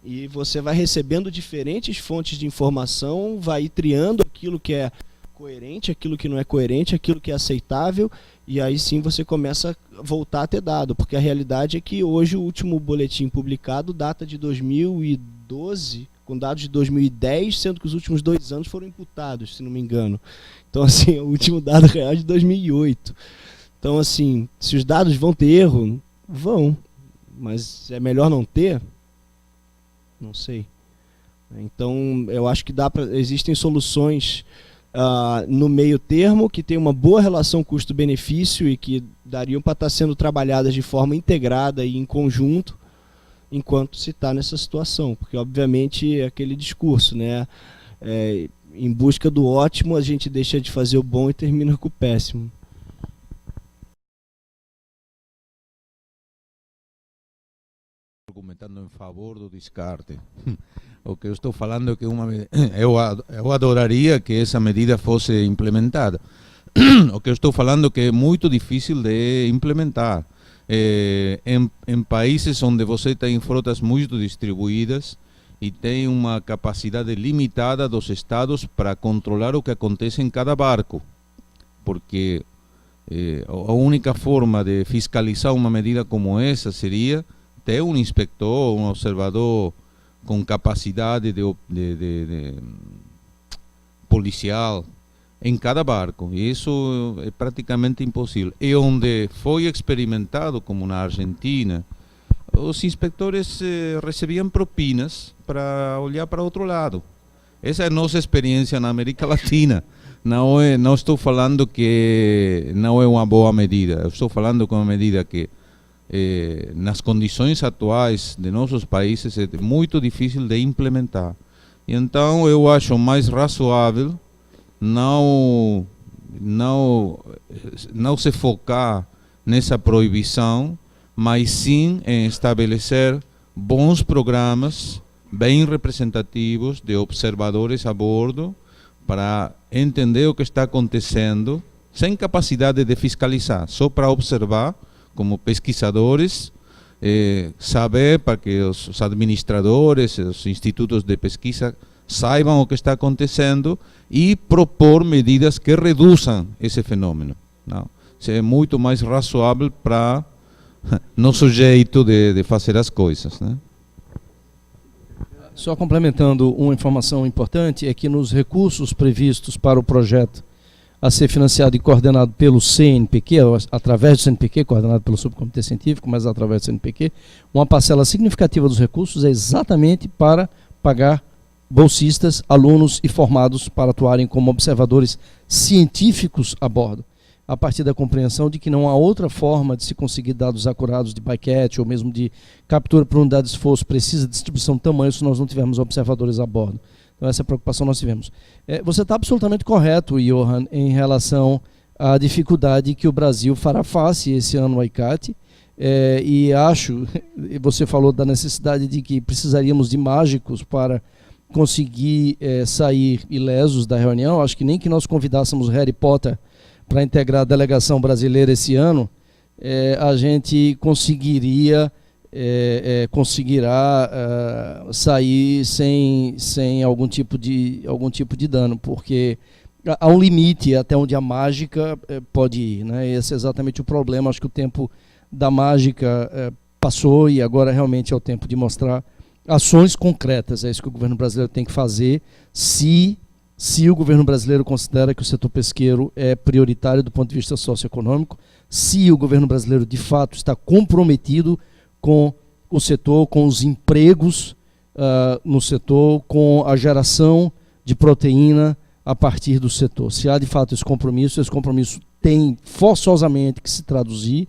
E você vai recebendo diferentes fontes de informação, vai triando aquilo que é coerente, aquilo que não é coerente, aquilo que é aceitável, e aí sim você começa a voltar a ter dado, porque a realidade é que hoje o último boletim publicado data de 2012, com dados de 2010, sendo que os últimos 2 anos foram imputados, se não me engano. Então, assim, o último dado real é de 2008. Então, assim, se os dados vão ter erro, vão, mas é melhor não ter? Não sei. Então, eu acho que existem soluções no meio termo que tem uma boa relação custo-benefício e que dariam para estar sendo trabalhadas de forma integrada e em conjunto enquanto se está nessa situação. Porque, obviamente, é aquele discurso, né? Em busca do ótimo, a gente deixa de fazer o bom e termina com o péssimo. Argumentando em favor do descarte. O que eu estou falando é que eu adoraria que essa medida fosse implementada. O que eu estou falando é que é muito difícil de implementar. Em países onde você tem frotas muito distribuídas e tem uma capacidade limitada dos estados para controlar o que acontece em cada barco. Porque a única forma de fiscalizar uma medida como essa seria ter um inspector, um observador com capacidade de policial em cada barco. E isso é praticamente impossível. E onde foi experimentado, como na Argentina, os inspectores recebiam propinas para olhar para outro lado. Essa é a nossa experiência na América Latina. Não estou falando que não é uma boa medida. Eu estou falando que é uma medida que nas condições atuais de nossos países é muito difícil de implementar. E então eu acho mais razoável não se focar nessa proibição, mas sim em estabelecer bons programas bem representativos de observadores a bordo para entender o que está acontecendo, sem capacidade de fiscalizar, só para observar como pesquisadores, saber para que os administradores, os institutos de pesquisa saibam o que está acontecendo e propor medidas que reduzam esse fenômeno. Não? Isso é muito mais razoável para nosso jeito de fazer as coisas, né? Só complementando, uma informação importante é que nos recursos previstos para o projeto a ser financiado e coordenado pelo CNPq, através do CNPq, coordenado pelo Subcomitê Científico, mas através do CNPq, uma parcela significativa dos recursos é exatamente para pagar bolsistas, alunos e formados para atuarem como observadores científicos a bordo, a partir da compreensão de que não há outra forma de se conseguir dados acurados de bycatch ou mesmo de captura por unidade de esforço precisa de distribuição de tamanho se nós não tivermos observadores a bordo. Então essa preocupação nós tivemos. Você está absolutamente correto, Johan, em relação a dificuldade que o Brasil fará face esse ano ao ICAT. E acho, você falou da necessidade de que precisaríamos de mágicos para conseguir sair ilesos da reunião. Acho que nem que nós convidássemos Harry Potter para integrar a delegação brasileira esse ano, a gente conseguirá sair sem algum tipo de dano, porque há um limite até onde a mágica pode ir, né? Esse é exatamente o problema. Acho que o tempo da mágica passou e agora realmente é o tempo de mostrar ações concretas. É isso que o governo brasileiro tem que fazer, se o governo brasileiro considera que o setor pesqueiro é prioritário do ponto de vista socioeconômico, se o governo brasileiro de fato está comprometido com o setor, com os empregos no setor, com a geração de proteína a partir do setor. Se há de fato esse compromisso tem forçosamente que se traduzir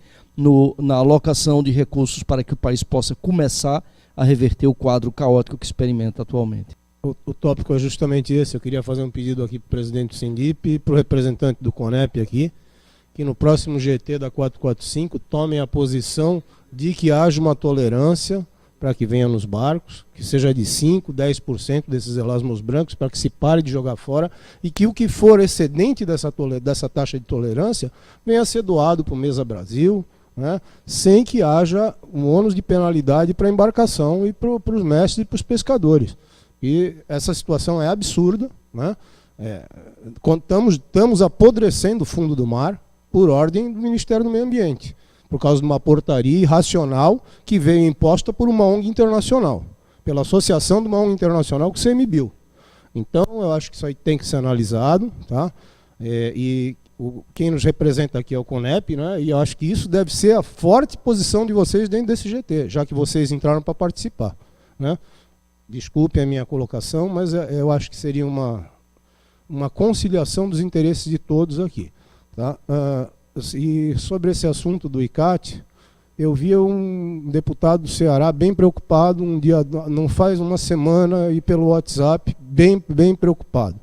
na alocação de recursos para que o país possa começar a reverter o quadro caótico que experimenta atualmente. O tópico é justamente esse. Eu queria fazer um pedido aqui para o presidente do Sindip e para o representante do CONEP aqui, que no próximo GT da 445 tomem a posição de que haja uma tolerância para que venha nos barcos, que seja de 5%, 10% desses elasmos brancos, para que se pare de jogar fora, e que o que for excedente dessa taxa de tolerância venha a ser doado para o Mesa Brasil, né, sem que haja um ônus de penalidade para a embarcação e para os mestres e para os pescadores. E essa situação é absurda, né? Estamos apodrecendo o fundo do mar por ordem do Ministério do Meio Ambiente, por causa de uma portaria irracional que veio imposta por uma ONG internacional, pela associação de uma ONG internacional que o CMBio. Então, eu acho que isso aí tem que ser analisado, tá? Quem nos representa aqui é o CONEP, né? E eu acho que isso deve ser a forte posição de vocês dentro desse GT, já que vocês entraram para participar, né? Desculpe a minha colocação, mas eu acho que seria uma conciliação dos interesses de todos aqui, tá? E sobre esse assunto do ICAT, eu via um deputado do Ceará bem preocupado, um dia, não faz uma semana, e pelo WhatsApp, bem preocupado.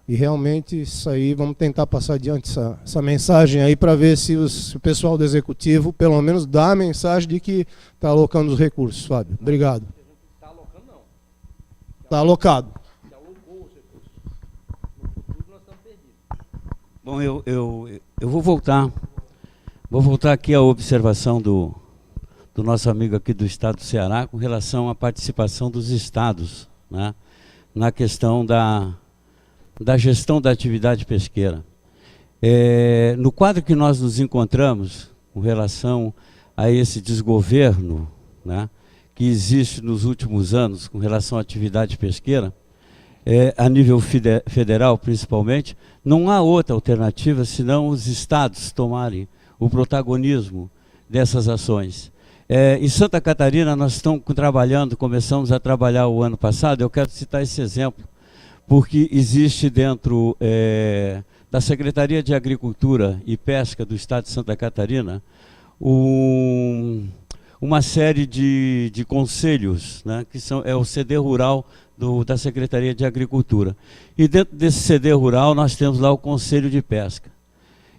E realmente isso aí, vamos tentar passar adiante essa mensagem aí para ver se o pessoal do Executivo, pelo menos, dá a mensagem de que está alocando os recursos, Fábio. Obrigado. Está alocando, não. Está alocado. Já alocou os recursos. No futuro nós estamos perdidos. Bom, eu vou voltar aqui à observação do nosso amigo aqui do Estado do Ceará com relação à participação dos estados, né, na questão da gestão da atividade pesqueira. No quadro que nós nos encontramos com relação a esse desgoverno, né, que existe nos últimos anos com relação à atividade pesqueira, a nível federal principalmente, não há outra alternativa senão os estados tomarem o protagonismo dessas ações. Em Santa Catarina nós estamos começamos a trabalhar o ano passado. Eu quero citar esse exemplo, porque existe dentro da Secretaria de Agricultura e Pesca do Estado de Santa Catarina uma série de conselhos, né, que é o CD Rural da Secretaria de Agricultura. E dentro desse CD Rural nós temos lá o Conselho de Pesca.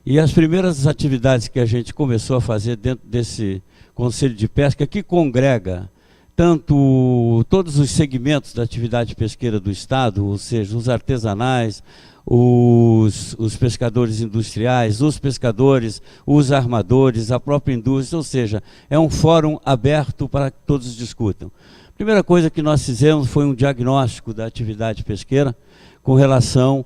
E as primeiras atividades que a gente começou a fazer dentro desse Conselho de Pesca, que congrega tanto todos os segmentos da atividade pesqueira do Estado, ou seja, os artesanais, os pescadores industriais, os pescadores, os armadores, a própria indústria, ou seja, é um fórum aberto para que todos discutam. A primeira coisa que nós fizemos foi um diagnóstico da atividade pesqueira com relação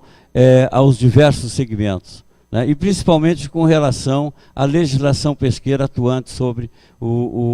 aos diversos segmentos, né, e principalmente com relação à legislação pesqueira atuante sobre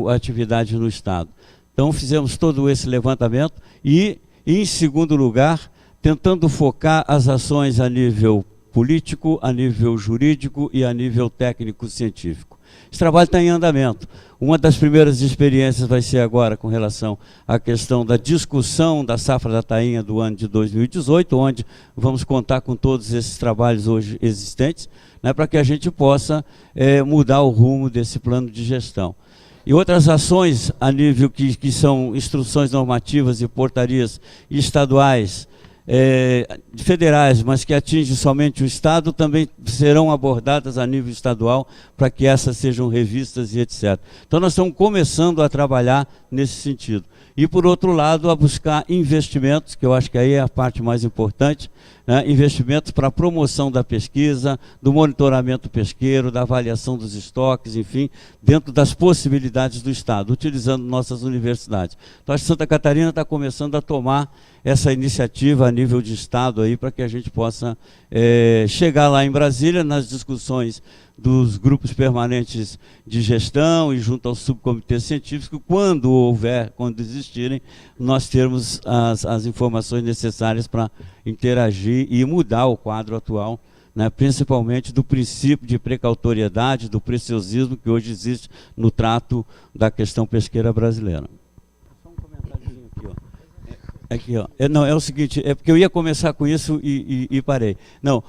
a atividade no Estado. Então fizemos todo esse levantamento e, em segundo lugar, tentando focar as ações a nível político, a nível jurídico e a nível técnico-científico. Esse trabalho está em andamento. Uma das primeiras experiências vai ser agora com relação à questão da discussão da safra da tainha do ano de 2018, onde vamos contar com todos esses trabalhos hoje existentes, né, para que a gente possa mudar o rumo desse plano de gestão. E outras ações a nível que são instruções normativas e portarias estaduais federais, mas que atingem somente o Estado, também serão abordadas a nível estadual para que essas sejam revistas e etc. Então nós estamos começando a trabalhar nesse sentido. E, por outro lado, a buscar investimentos, que eu acho que aí é a parte mais importante, né? Investimentos para a promoção da pesquisa, do monitoramento pesqueiro, da avaliação dos estoques, enfim, dentro das possibilidades do Estado, utilizando nossas universidades. Então, acho que Santa Catarina está começando a tomar essa iniciativa a nível de Estado aí, para que a gente possa chegar lá em Brasília, nas discussões dos grupos permanentes de gestão e junto ao subcomitê científico, quando existirem, nós termos as informações necessárias para interagir e mudar o quadro atual, né, principalmente do princípio de precautoriedade, do preciosismo que hoje existe no trato da questão pesqueira brasileira. Só um comentáriozinho aqui, ó. Aqui, ó. Não, é o seguinte, é porque eu ia começar com isso e parei. Não,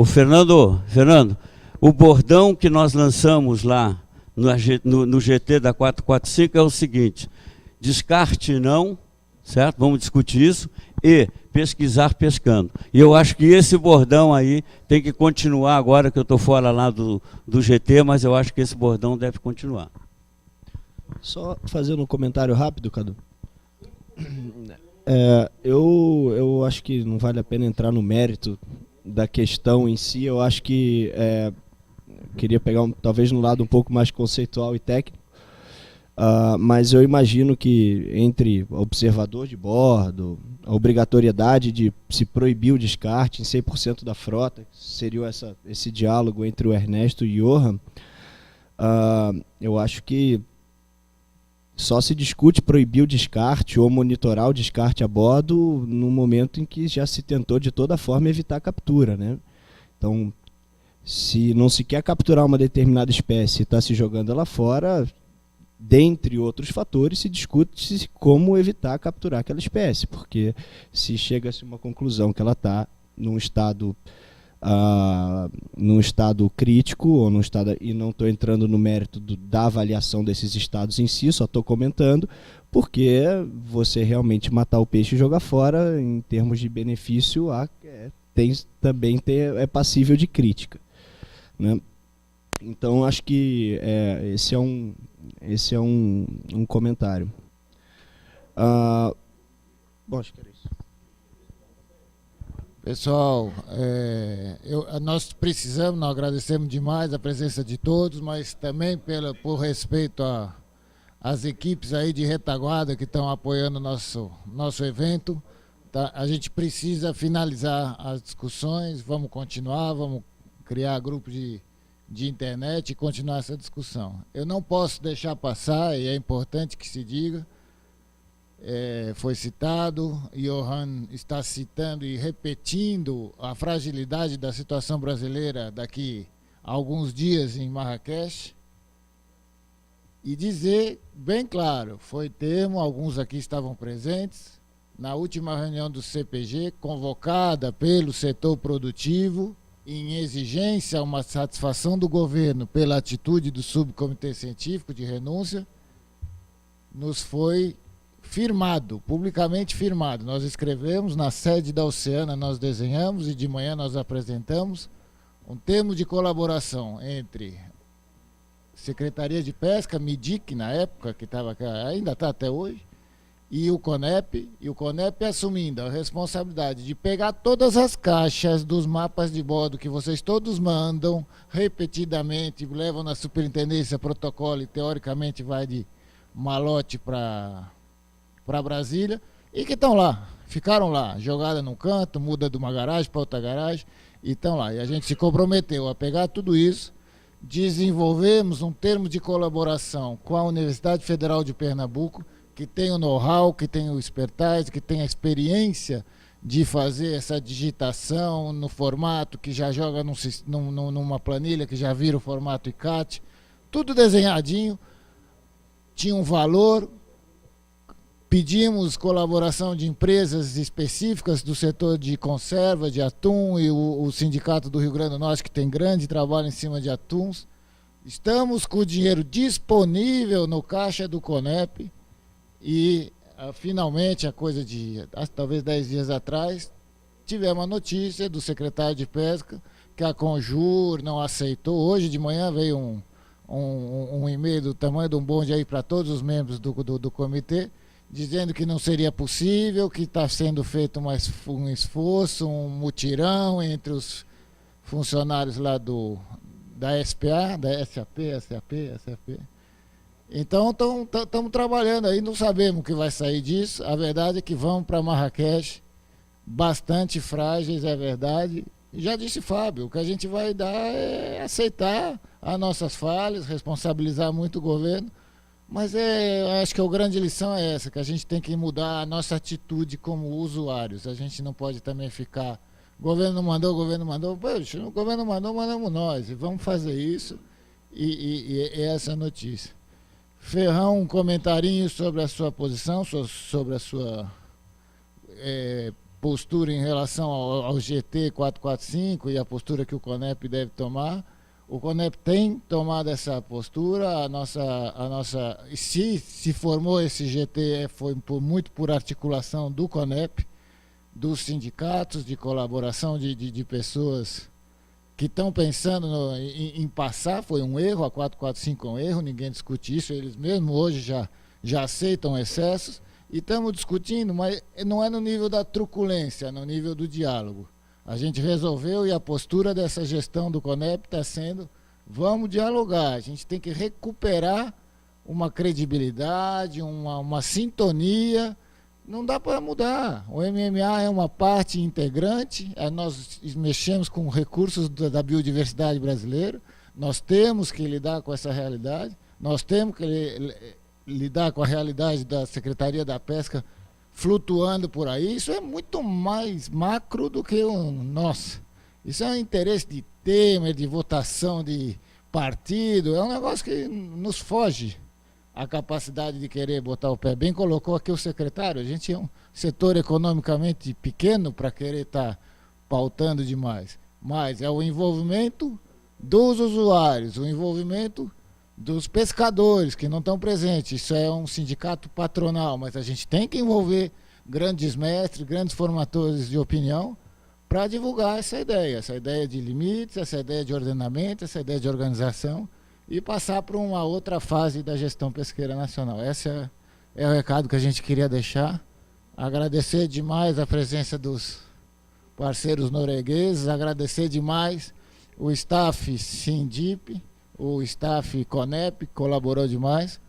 Fernando, o bordão que nós lançamos lá no GT da 445 é o seguinte: descarte não, certo? Vamos discutir isso, e pesquisar pescando. E eu acho que esse bordão aí tem que continuar agora, que eu estou fora lá do GT, mas eu acho que esse bordão deve continuar. Só fazendo um comentário rápido, Cadu. Eu acho que não vale a pena entrar no mérito da questão em si. Eu acho que queria pegar talvez no lado um pouco mais conceitual e técnico, mas eu imagino que entre observador de bordo, a obrigatoriedade de se proibir o descarte em 100% da frota, seria esse diálogo entre o Ernesto e o Johan, eu acho que só se discute proibir o descarte ou monitorar o descarte a bordo no momento em que já se tentou de toda forma evitar a captura, né? Então, se não se quer capturar uma determinada espécie e está se jogando ela fora, dentre outros fatores, se discute como evitar capturar aquela espécie, porque se chega-se a uma conclusão que ela está num estado crítico, ou num estado, e não estou entrando no mérito da avaliação desses estados em si, só estou comentando, porque você realmente matar o peixe e jogar fora, em termos de benefício, também é passível de crítica, né? Então acho que esse é um comentário. Bom, acho que era isso. Pessoal, nós agradecemos demais a presença de todos, mas também por respeito às equipes aí de retaguarda que estão apoiando o nosso evento, tá? A gente precisa finalizar as discussões, vamos continuar, vamos criar grupo de internet e continuar essa discussão. Eu não posso deixar passar, e é importante que se diga, foi citado, Johan está citando e repetindo a fragilidade da situação brasileira daqui a alguns dias em Marrakech, e dizer bem claro, foi termo, alguns aqui estavam presentes, na última reunião do CPG, convocada pelo setor produtivo, em exigência a uma satisfação do governo pela atitude do subcomitê científico de renúncia, nos foi firmado, publicamente firmado. Nós escrevemos na sede da Oceana, nós desenhamos e de manhã nós apresentamos um termo de colaboração entre Secretaria de Pesca, MIDIC na época, que ainda está até hoje, e o CONEP assumindo a responsabilidade de pegar todas as caixas dos mapas de bordo que vocês todos mandam repetidamente, levam na superintendência, protocolo e teoricamente vai de malote para Brasília, e que estão lá, ficaram lá, jogada num canto, muda de uma garagem para outra garagem, e estão lá. E a gente se comprometeu a pegar tudo isso, desenvolvemos um termo de colaboração com a Universidade Federal de Pernambuco, que tem o know-how, que tem o expertise, que tem a experiência de fazer essa digitação no formato, que já joga numa planilha, que já vira o formato ICAT, tudo desenhadinho, tinha um valor. Pedimos colaboração de empresas específicas do setor de conserva, de atum, e o Sindicato do Rio Grande do Norte, que tem grande trabalho em cima de atuns. Estamos com o dinheiro disponível no caixa do CONEP, e finalmente, a coisa de talvez 10 dias atrás, tivemos uma notícia do secretário de Pesca que a Conjur não aceitou. Hoje de manhã veio um e-mail do tamanho de um bonde aí para todos os membros do comitê, dizendo que não seria possível, que está sendo feito um esforço, um mutirão entre os funcionários lá da SPA, da SAP. Então estamos trabalhando aí, não sabemos o que vai sair disso. A verdade é que vamos para Marrakech bastante frágeis, é verdade. E já disse Fábio, o que a gente vai dar é aceitar as nossas falhas, responsabilizar muito o governo. Mas acho que a grande lição é essa, que a gente tem que mudar a nossa atitude como usuários. A gente não pode também ficar, o governo mandou, poxa, o governo mandou, mandamos nós, e vamos fazer isso, e essa é a notícia. Ferrão, um comentarinho sobre a sua posição, sobre a sua postura em relação ao GT 445 e a postura que o CONEP deve tomar. O CONEP tem tomado essa postura, a nossa se formou esse GT foi muito por articulação do CONEP, dos sindicatos, de colaboração de pessoas que estão pensando em passar. Foi um erro, a 445 é um erro, ninguém discute isso, eles mesmo hoje já aceitam excessos, e estamos discutindo, mas não é no nível da truculência, é no nível do diálogo. A gente resolveu, e a postura dessa gestão do CONEP está sendo, vamos dialogar, a gente tem que recuperar uma credibilidade, uma sintonia. Não dá para mudar. O MMA é uma parte integrante, nós mexemos com recursos da biodiversidade brasileira, nós temos que lidar com essa realidade, nós temos que lidar com a realidade da Secretaria da Pesca flutuando por aí. Isso é muito mais macro do que o nosso. Isso é um interesse de Temer, de votação de partido, é um negócio que nos foge a capacidade de querer botar o pé. Bem colocou aqui o secretário, a gente é um setor economicamente pequeno para querer estar pautando demais, mas é o envolvimento dos usuários, o envolvimento dos pescadores que não estão presentes. Isso é um sindicato patronal, mas a gente tem que envolver grandes mestres, grandes formadores de opinião para divulgar essa ideia de limites, essa ideia de ordenamento, essa ideia de organização, e passar para uma outra fase da gestão pesqueira nacional. Esse é o recado que a gente queria deixar. Agradecer demais a presença dos parceiros noruegueses, agradecer demais o staff Sindip, o staff CONEP, que colaborou demais,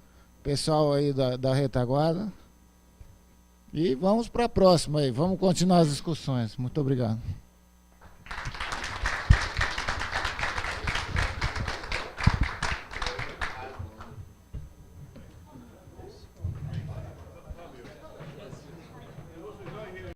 pessoal aí da retaguarda. E vamos para a próxima aí, vamos continuar as discussões. Muito obrigado.